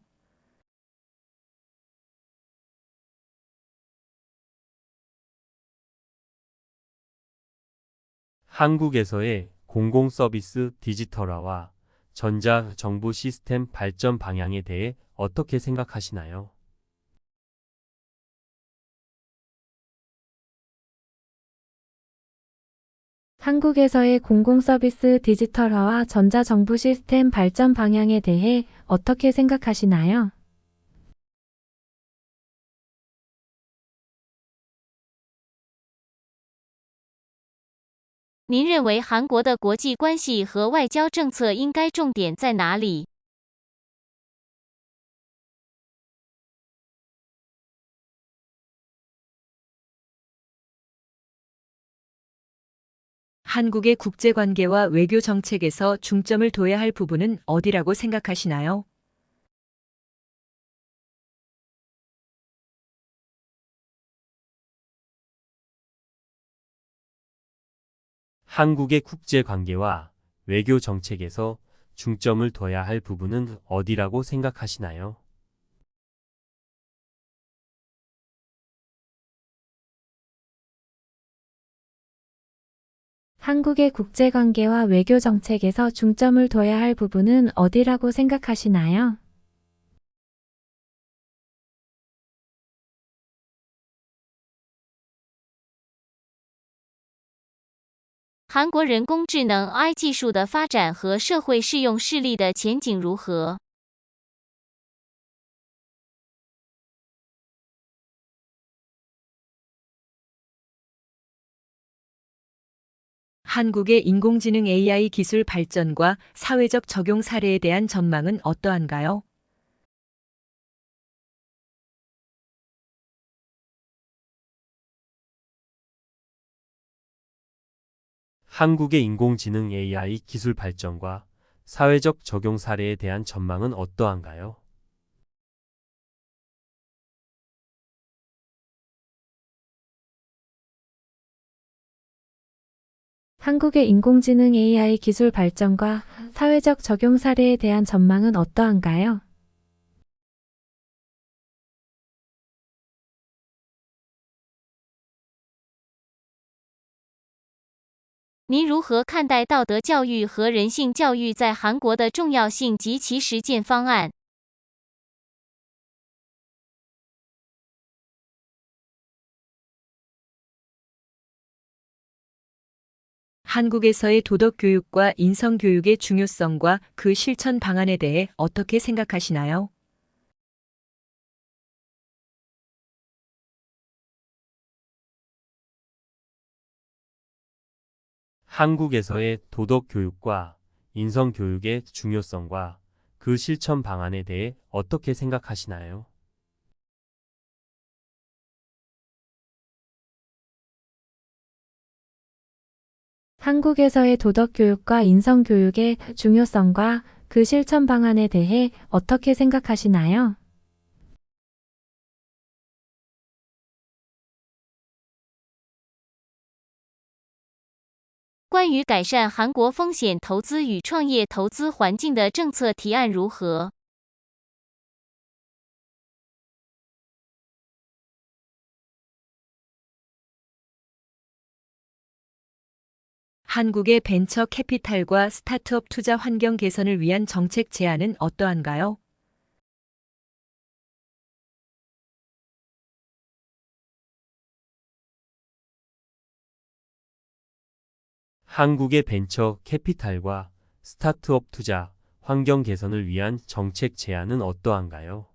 한국에서의 공공서비스 디지털화와 전자정부 시스템 발전 방향에 대해 어떻게 생각하시나요? 한국에서의 공공서비스 디지털화와 전자정부 시스템 발전 방향에 대해 어떻게 생각하시나요? 您认为韩国的国际关系和外交政策应该重点在哪里？ 한국의 국제관계와 외교 정책에서 중점을 둬야 할 부분은 어디라고 생각하시나요? 한국의 국제관계와 외교 정책에서 중점을 둬야 할 부분은 어디라고 생각하시나요? 한국의 국제관계와 외교 정책에서 중점을 둬야 할 부분은 어디라고 생각하시나요?韩国人工智能 AI 技术的发展和社会适用视力的前景如何？ 한국의 인공지능 AI 기술 발전과 사회적 적용 사례에 대한 전망은 어떠한가요? 한국의 인공지능 AI 기술 발전과 사회적 적용 사례에 대한 전망은 어떠한가요? 한국의 인공지능 AI 기술 발전과 사회적 적용 사례에 대한 전망은 어떠한가요?您如何看待道德教育和人性教育在韩国的重要性及其实践方案？ 한국에서의 도덕 교육과 인성 교육의 중요성과 그 실천 방안에 대해 어떻게 생각하시나요? 한국에서의 도덕 교육과 인성 교육의 중요성과 그 실천 방안에 대해 어떻게 생각하시나요? 한국에서의 도덕 교육과 인성 교육의 중요성과 그 실천 방안에 대해 어떻게 생각하시나요? 关于改善韩国风险投资与创业投资环境的政策提案如何？ 한국의 벤처 캐피탈과 스타트업 투자 환경 개선을 위한 정책 제안은 어떠한가요? 한국의 벤처 캐피탈과 스타트업 투자 환경 개선을 위한 정책 제안은 어떠한가요?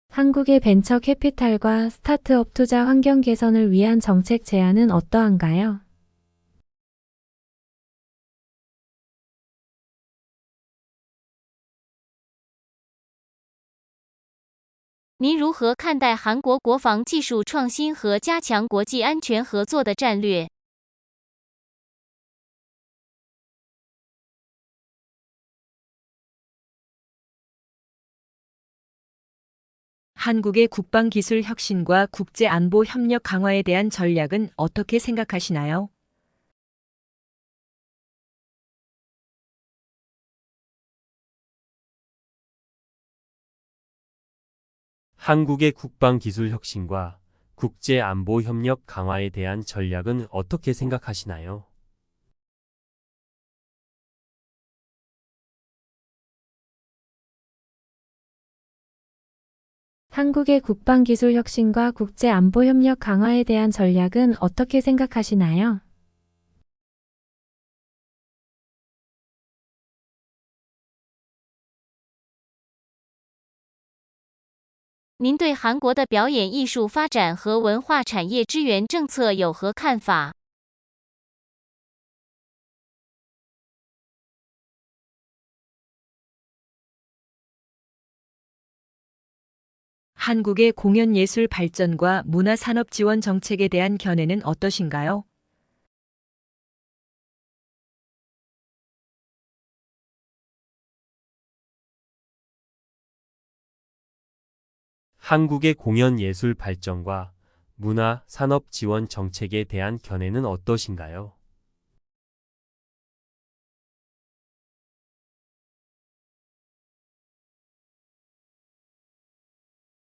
한국의 벤처 캐피탈과 스타트업 투자 환경 개선을 위한 정책 제안은 어떠한가요? 您如何看待韩国国防技术创新和加强国际安全合作的战略？ 한국의 국방기술 혁신과 국제안보 협력 강화에 대한 전략은 어떻게 생각하시나요? 한국의 국방기술 혁신과 국제안보 협력 강화에 대한 전략은 어떻게 생각하시나요? 한국의 국방기술 혁신과 국제안보협력 강화에 대한 전략은 어떻게 생각하시나요?您对韩国的表演艺术发展和文化产业支援政策有何看法？ 한국의 공연예술 발전과 문화산업 지원 정책에 대한 견해는 어떠신가요? 한국의 공연예술 발전과 문화, 산업 지원 정책에 대한 견해는 어떠신가요?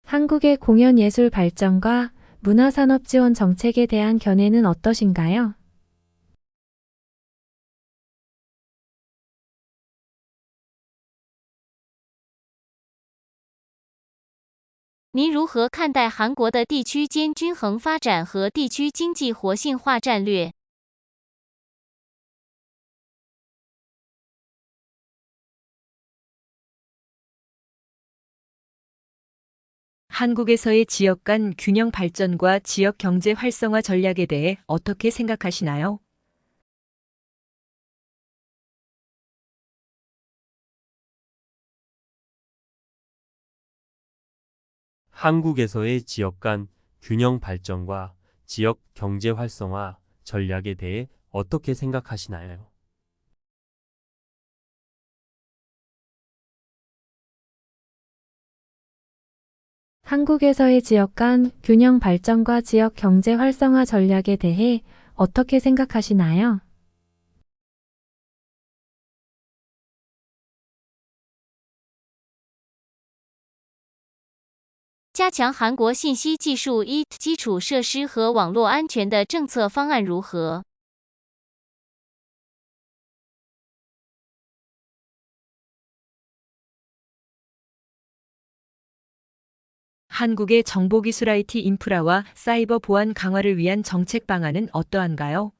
한국의 공연예술 발전과 문화산업 지원 정책에 대한 견해는 어떠신가요?您如何看待韩国的地区间均衡发展和地区经济活性化战略？ 한국에서의 지역 간 균형 발전과 지역 경제 활성화 전략에 대해 어떻게 생각하시나요? 한국에서의 지역 간 균형 발전과 지역 경제 활성화 전략에 대해 어떻게 생각하시나요? 한국에서의 지역 간 균형 발전과 지역 경제 활성화 전략에 대해 어떻게 생각하시나요? 加强韩国信息技术 IT 基础设施和网络安全的政策方案如何？ 한국의 정보기술 IT 인프라와 사이버 보안 강화를 위한 정책 방안은 어떠한가요?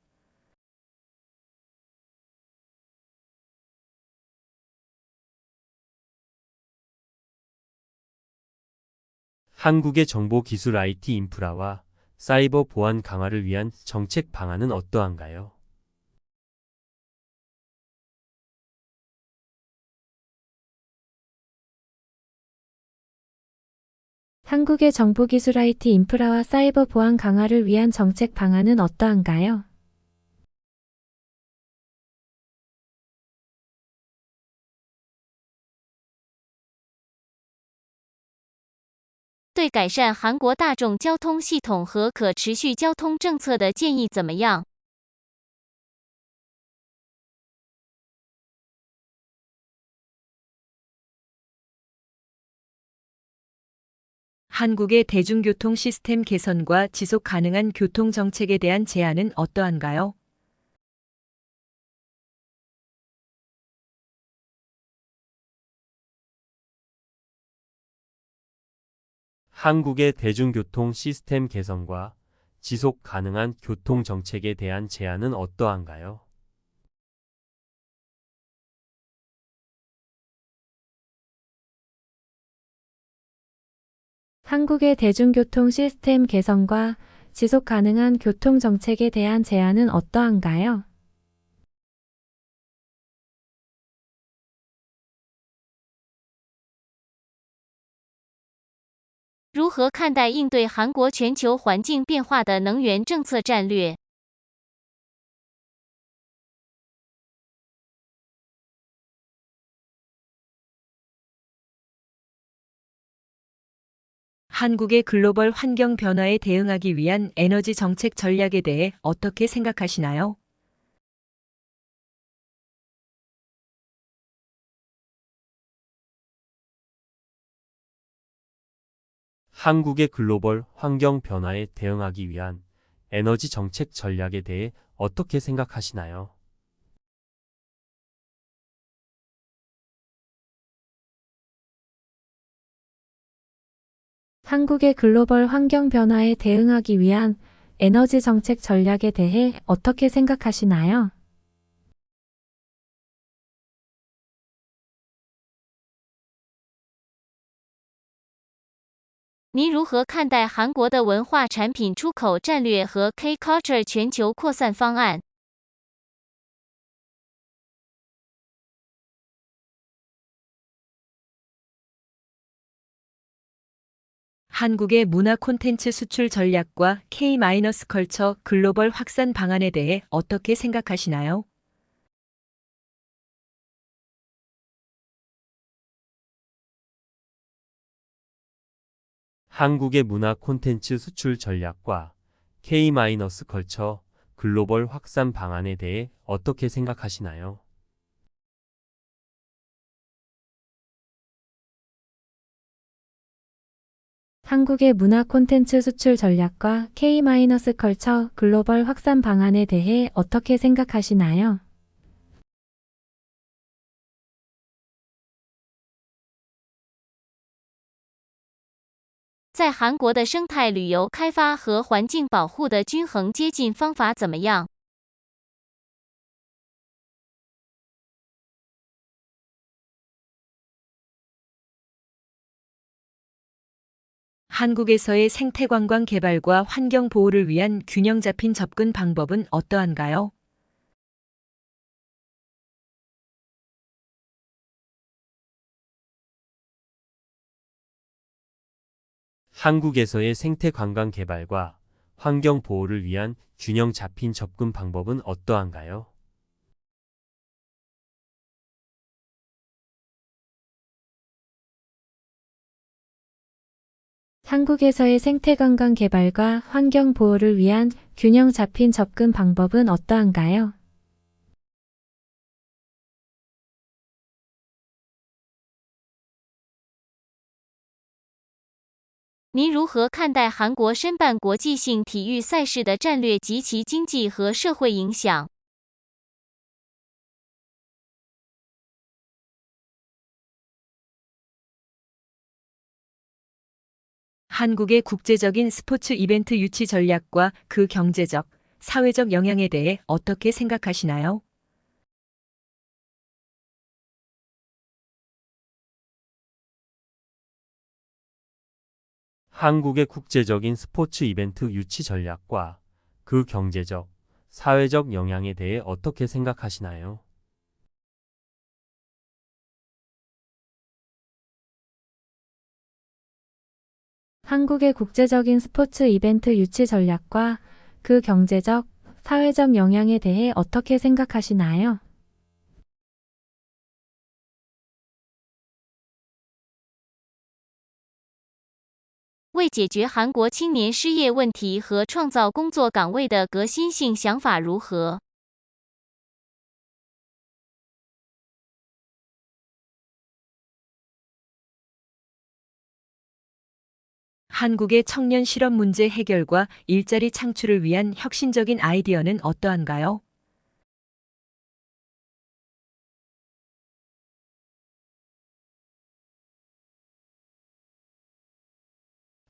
한국의 정보기술 IT 인프라와 사이버 보안 강화를 위한 정책 방안은 어떠한가요? 한국의 정보기술 IT 인프라와 사이버 보안 강화를 위한 정책 방안은 어떠한가요?对改善韩国大众交通系统和可持续交通政策的建议怎么样？ 한국의 대중교통 시스템 개선과 지속 가능한 교통 정책에 대한 제안은 어떠한가요? 한국의 대중교통 시스템 개선과 지속 가능한 교통 정책에 대한 제안은 어떠한가요? 한국의 대중교통 시스템 개선과 지속 가능한 교통 정책에 대한 제안은 어떠한가요? 如何看待应对韩国全球环境变化的能源政策战略？ 한국의 글로벌 환경 변화에 대응하기 위한 에너지 정책 전략에 대해 어떻게 생각하시나요? 한국의 글로벌 환경 변화에 대응하기 위한 에너지 정책 전략에 대해 어떻게 생각하시나요? 한국의 글로벌 환경 변화에 대응하기 위한 에너지 정책 전략에 대해 어떻게 생각하시나요? 您如何看待韩国的文化产品出口战略和 K-Culture 全球扩散方案？ 한국의 문화 콘텐츠 수출 전략과 K-컬처 글로벌 확산 방안에 대해 어떻게 생각하시나요? 한국의 문화 콘텐츠 수출 전략과 K-컬처 글로벌 확산 방안에 대해 어떻게 생각하시나요? 한국의 문화 콘텐츠 수출 전략과 K-컬처 글로벌 확산 방안에 대해 어떻게 생각하시나요? 在韩国的生态旅游开发和环境保护的均衡接近方法怎么样？ 한국에서의 생태관광 개발과 환경 보호를 위한 균형 잡힌 접근 방법은 어떠한가요? 한국에서의 생태 관광 개발과 환경 보호를 위한 균형 잡힌 접근 방법은 어떠한가요? 한국에서의 생태관광 개발과 환경 보호를 위한 균형 잡힌 접근 방법은 어떠한가요? 您如何看待韩国申办国际性体育赛事的战略及其经济和社会影响？ 한국의 국제적인 스포츠 이벤트 유치 전략과 그 경제적, 사회적 영향에 대해 어떻게 생각하시나요? 한국의 국제적인 스포츠 이벤트 유치 전략과 그 경제적, 사회적 영향에 대해 어떻게 생각하시나요? '한국의 국제적인 스포츠 이벤트 유치 전략과 그 경제적, 사회적 영향에 대해 어떻게 생각하시나요? 为解决韩国青年失业问题和创造工作岗位的革新性想法如何？ 한국의 청년 실업 문제 해결과 일자리 창출을 위한 혁신적인 아이디어는 어떠한가요?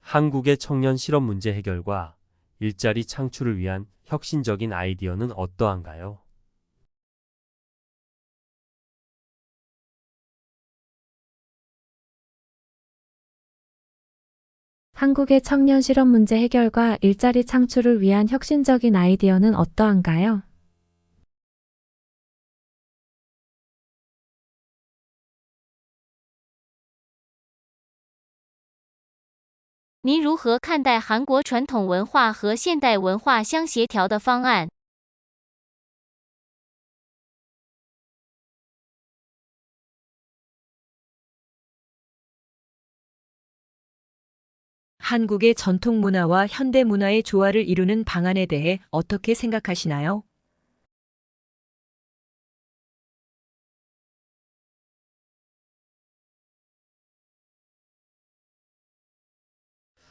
한국의 청년 실업 문제 해결과 일자리 창출을 위한 혁신적인 아이디어는 어떠한가요? 한국의 청년 실업 문제 해결과 일자리 창출을 위한 혁신적인 아이디어는 어떠한가요? 您如何看待韩国传统文化和现代文化相协调的方案？ 한국의 전통 문화와 현대 문화의 조화를 이루는 방안에 대해 어떻게 생각하시나요?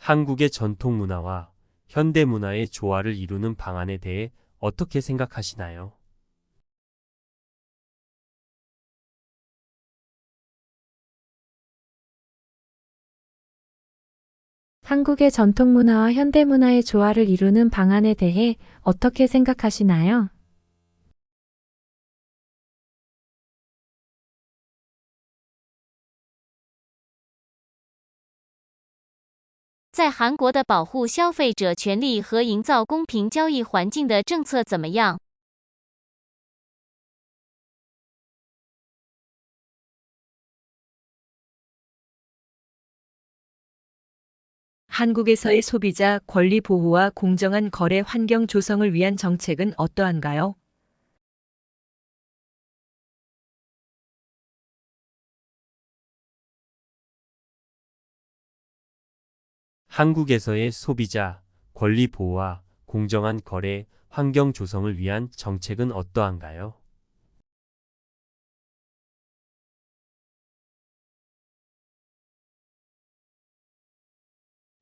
한국의 전통 문화와 현대 문화의 조화를 이루는 방안에 대해 어떻게 생각하시나요? 한국의 전통 문화와 현대 문화의 조화를 이루는 방안에 대해 어떻게 생각하시나요? 在韩国的保护消费者权利和营造公平交易环境的政策怎么样？ 한국에서의 소비자 권리 보호와 공정한 거래 환경 조성을 위한 정책은 어떠한가요? 한국에서의 소비자 권리 보호와 공정한 거래 환경 조성을 위한 정책은 어떠한가요?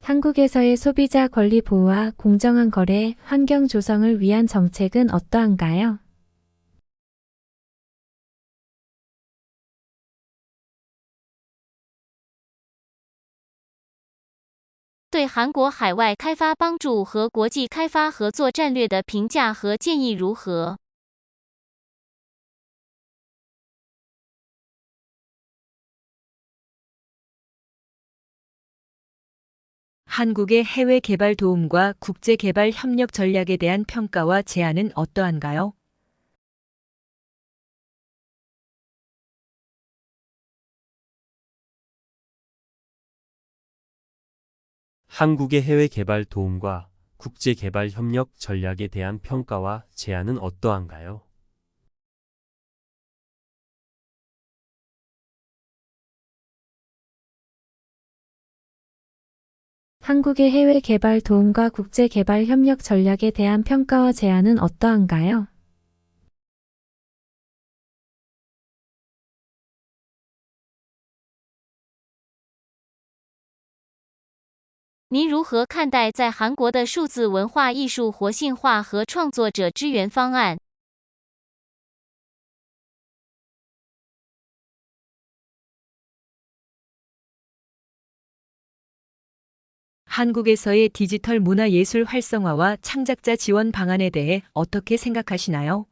한국에서의 소비자 권리 보호와 공정한 거래 환경 조성을 위한 정책은 어떠한가요? 对韩国海外开发帮助和国际开发合作战略的评价和建议如何？ 한국의 해외 개발 도움과 국제 개발 협력 전략에 대한 평가와 제안은 어떠한가요? 한국의 해외 개발 도움과 국제 개발 협력 전략에 대한 평가와 제안은 어떠한가요? 한국의 해외 개발 도움과 국제 개발 협력 전략에 대한 평가와 제안은 어떠한가요? 您如何看待在韩国的数字文化艺术活性化和创作者支援方案？ 한국에서의 디지털 문화 예술 활성화와 창작자 지원 방안에 대해 어떻게 생각하시나요?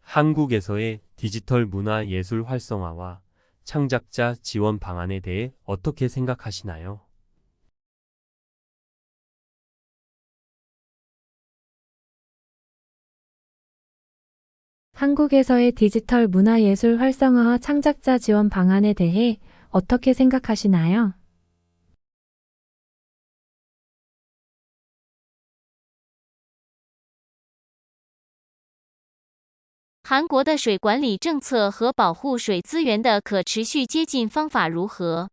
한국에서의 디지털 문화 예술 활성화와 창작자 지원 방안에 대해 어떻게 생각하시나요? 한국에서의 디지털 문화예술 활성화와 창작자 지원 방안에 대해 어떻게 생각하시나요? 韩国的水管理政策和保护水资源的可持续接近方法如何？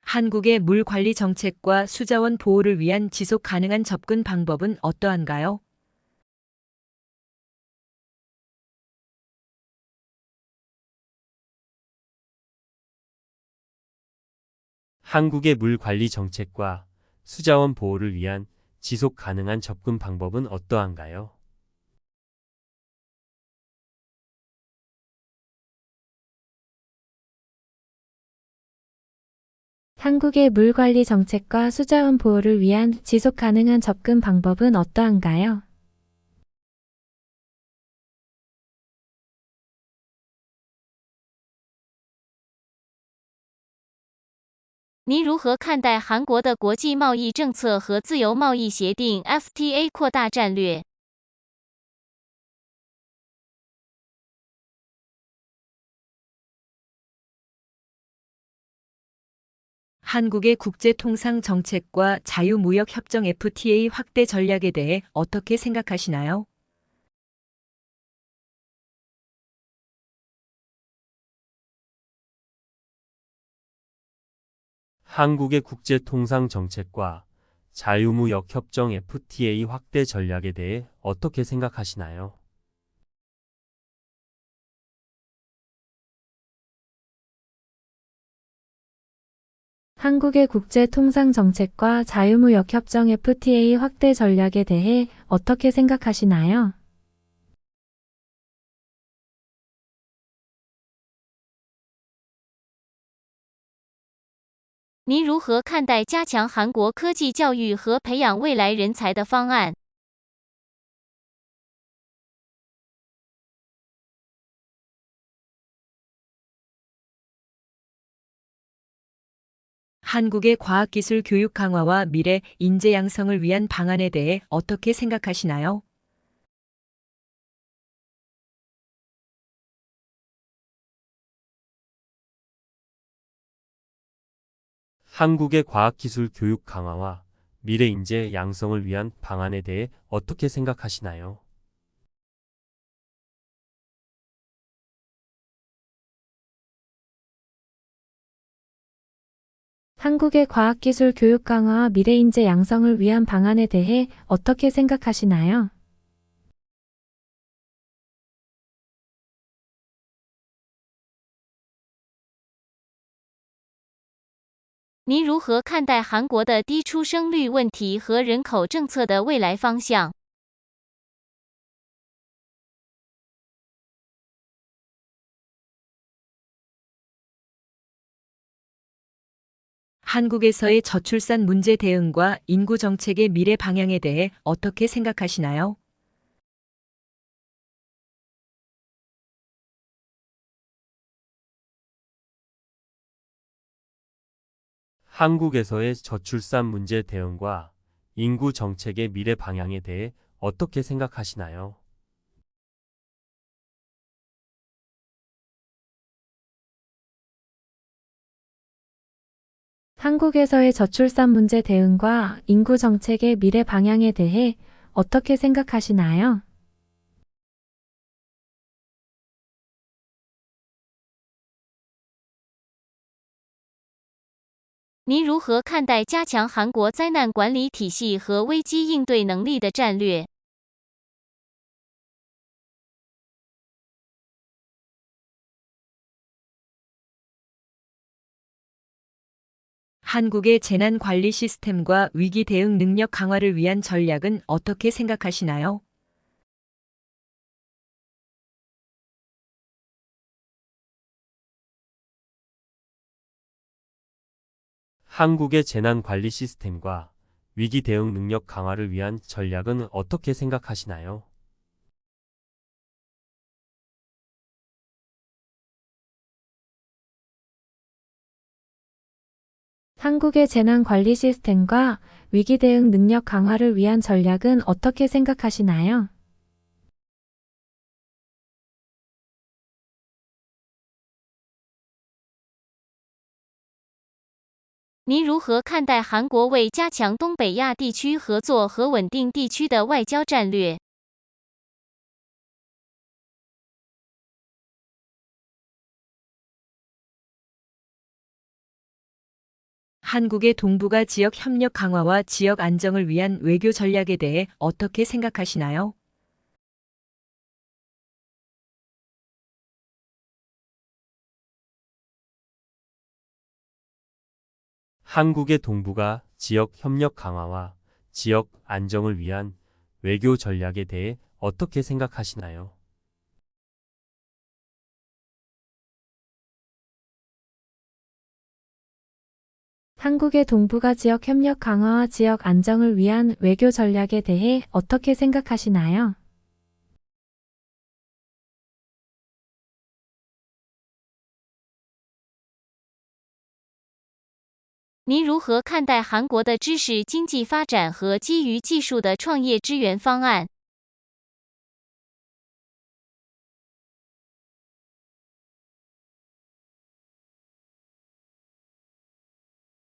한국의 물 관리 정책과 수자원 보호를 위한 지속 가능한 접근 방법은 어떠한가요? 한국의 물 관리 정책과 수자원 보호를 위한 지속 가능한 접근 방법은 어떠한가요? 한국의 물 관리 정책과 수자원 보호를 위한 지속 가능한 접근 방법은 어떠한가요? 您如何看待韩国的国际贸易政策和自由贸易协定 FTA 扩大战略？ 한국의 국제통상 정책과 자유무역협정 FTA 확대 전략에 대해 어떻게 생각하시나요? 한국의 국제통상 정책과 자유무역 협정 FTA 확대 전략에 대해 어떻게 생각하시나요? 한국의 국제통상 정책과 자유무역협정 FTA 확대 전략에 대해 어떻게 생각하시나요? 您如何看待加强韩国科技教育和培养未来人才的方案？ 한국의 과학기술 교육 강화와 미래 인재 양성을 위한 방안에 대해 어떻게 생각하시나요? 한국의 과학기술 교육 강화와 미래 인재 양성을 위한 방안에 대해 어떻게 생각하시나요? 한국의 과학기술 교육 강화와 미래인재 양성을 위한 방안에 대해 어떻게 생각하시나요?您如何看待韩国的低出生率问题和人口政策的未来方向？ 한국에서의 저출산 문제 대응과 인구 정책의 미래 방향에 대해 어떻게 생각하시나요? 한국에서의 저출산 문제 대응과 인구 정책의 미래 방향에 대해 어떻게 생각하시나요? 한국에서의 저출산 문제 대응과 인구 정책의 미래 방향에 대해 어떻게 생각하시나요? 您如何看待加强韩国灾难管理体系和危机应对能力的战略？ 한국의 재난 관리 시스템과 위기 대응 능력 강화를 위한 전략은 어떻게 생각하시나요? 한국의 재난 관리 시스템과 위기 대응 능력 강화를 위한 전략은 어떻게 생각하시나요? 한국의 재난 관리 시스템과 위기 대응 능력 강화를 위한 전략은 어떻게 생각하시나요?您如何看待韩国为加强东北亚地区合作和稳定地区的外交战略？ 한국의 동북아 지역 협력 강화와 지역 안정을 위한 외교 전략에 대해 어떻게 생각하시나요? 한국의 동북아 지역 협력 강화와 지역 안정을 위한 외교 전략에 대해 어떻게 생각하시나요? 한국의 동북아 지역 협력 강화와 지역 안정을 위한 외교 전략에 대해 어떻게 생각하시나요? 您如何看待韩国的知识经济发展和基于技术的创业支援方案？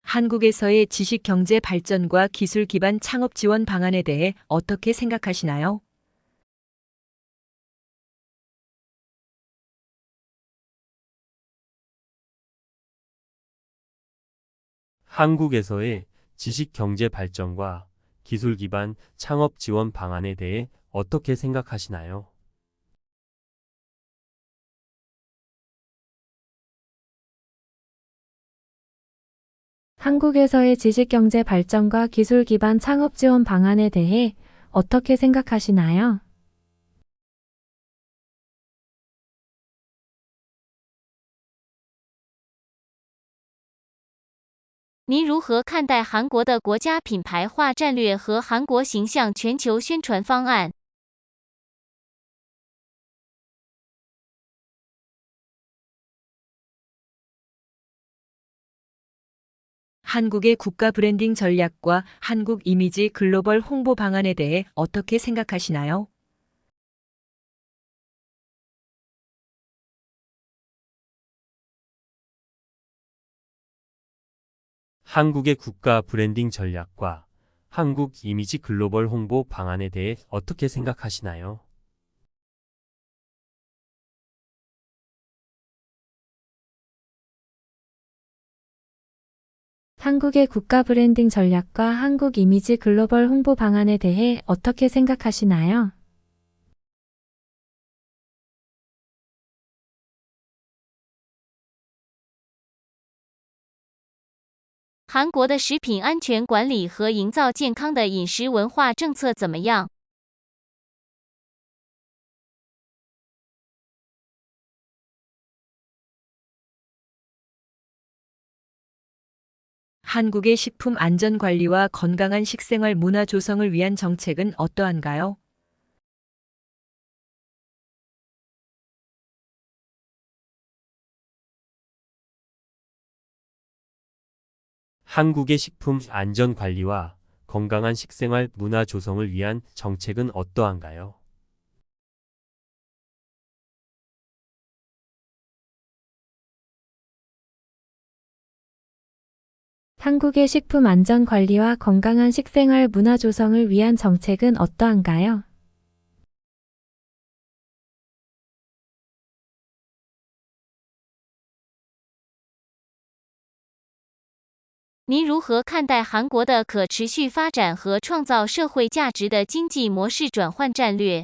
한국에서의 지식 경제 발전과 기술 기반 창업 지원 방안에 대해 어떻게 생각하시나요? 한국에서의 지식 경제 발전과 기술 기반 창업 지원 방안에 대해 어떻게 생각하시나요? 한국에서의 지식경제 발전과 기술 기반 창업 지원 방안에 대해 어떻게 생각하시나요?您如何看待韩国的国家品牌化战略和韩国形象全球宣传方案？ 한국의 국가 브랜딩 전략과 한국 이미지 글로벌 홍보 방안에 대해 어떻게 생각하시나요? 한국의 국가 브랜딩 전략과 한국 이미지 글로벌 홍보 방안에 대해 어떻게 생각하시나요? 한국의 국가 브랜딩 전략과 한국 이미지 글로벌 홍보 방안에 대해 어떻게 생각하시나요?韩国的食品安全管理和营造健康的饮食文化政策怎么样？ 한국의 식품 안전 관리와 건강한 식생활 문화 조성을 위한 정책은 어떠한가요? 한국의 식품 안전 관리와 건강한 식생활 문화 조성을 위한 정책은 어떠한가요? 한국의 식품 안전 관리와 건강한 식생활 문화 조성을 위한 정책은 어떠한가요?您如何看待韩国的可持续发展和创造社会价值的经济模式转换战略？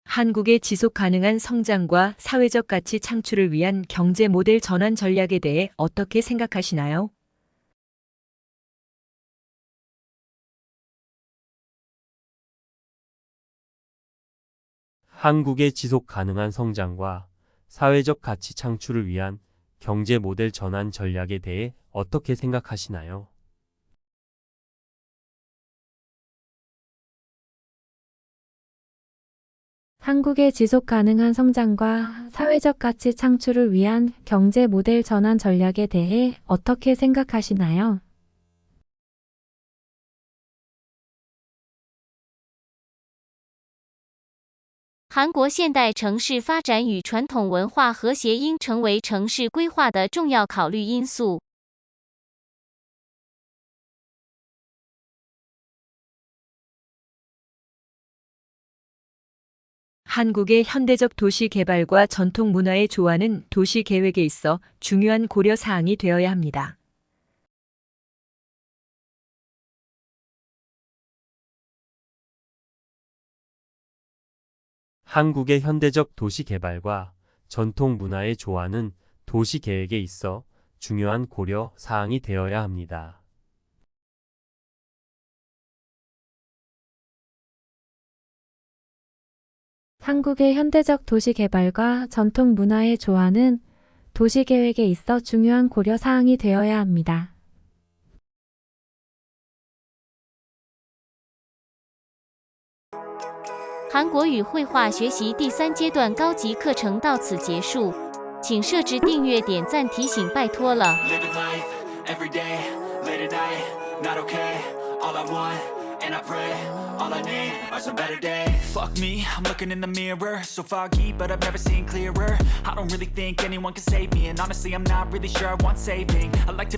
한국의 지속 가능한 성장과 사회적 가치 창출을 위한 경제 모델 전환 전략에 대해 어떻게 생각하시나요? 한국의 지속 가능한 성장과 사회적 가치 창출을 위한 경제 모델 전환 전략에 대해 어떻게 생각하시나요? 한국의 지속 가능한 성장과 사회적 가치 창출을 위한 경제 모델 전환 전략에 대해 어떻게 생각하시나요?韩国现代城市发展与传统文化和谐应成为城市规划的重要考虑因素。 한국의 현대적 도시 개발과 전통 문화의 조화는 도시 계획에 있어 중요한 고려 사항이 되어야 합니다. 한국의 현대적 도시 개발과 전통 문화의 조화는 도시 계획에 있어 중요한 고려 사항이 되어야 합니다. 한국의 현대적 도시 개발과 전통 문화의 조화는 도시 계획에 있어 중요한 고려 사항이 되어야 합니다. 韩国语绘画学习第3阶段高级课程到此结束，请设置订阅、点赞、提醒，拜托了。 Living life, every day, late at night, not okay. All I want, and I pray, all I need are some better days. Fuck me, I'm looking in the mirror, so foggy, but I've never seen clearer. I don't really think anyone can save me, and honestly I'm not really sure I want saving. I like to be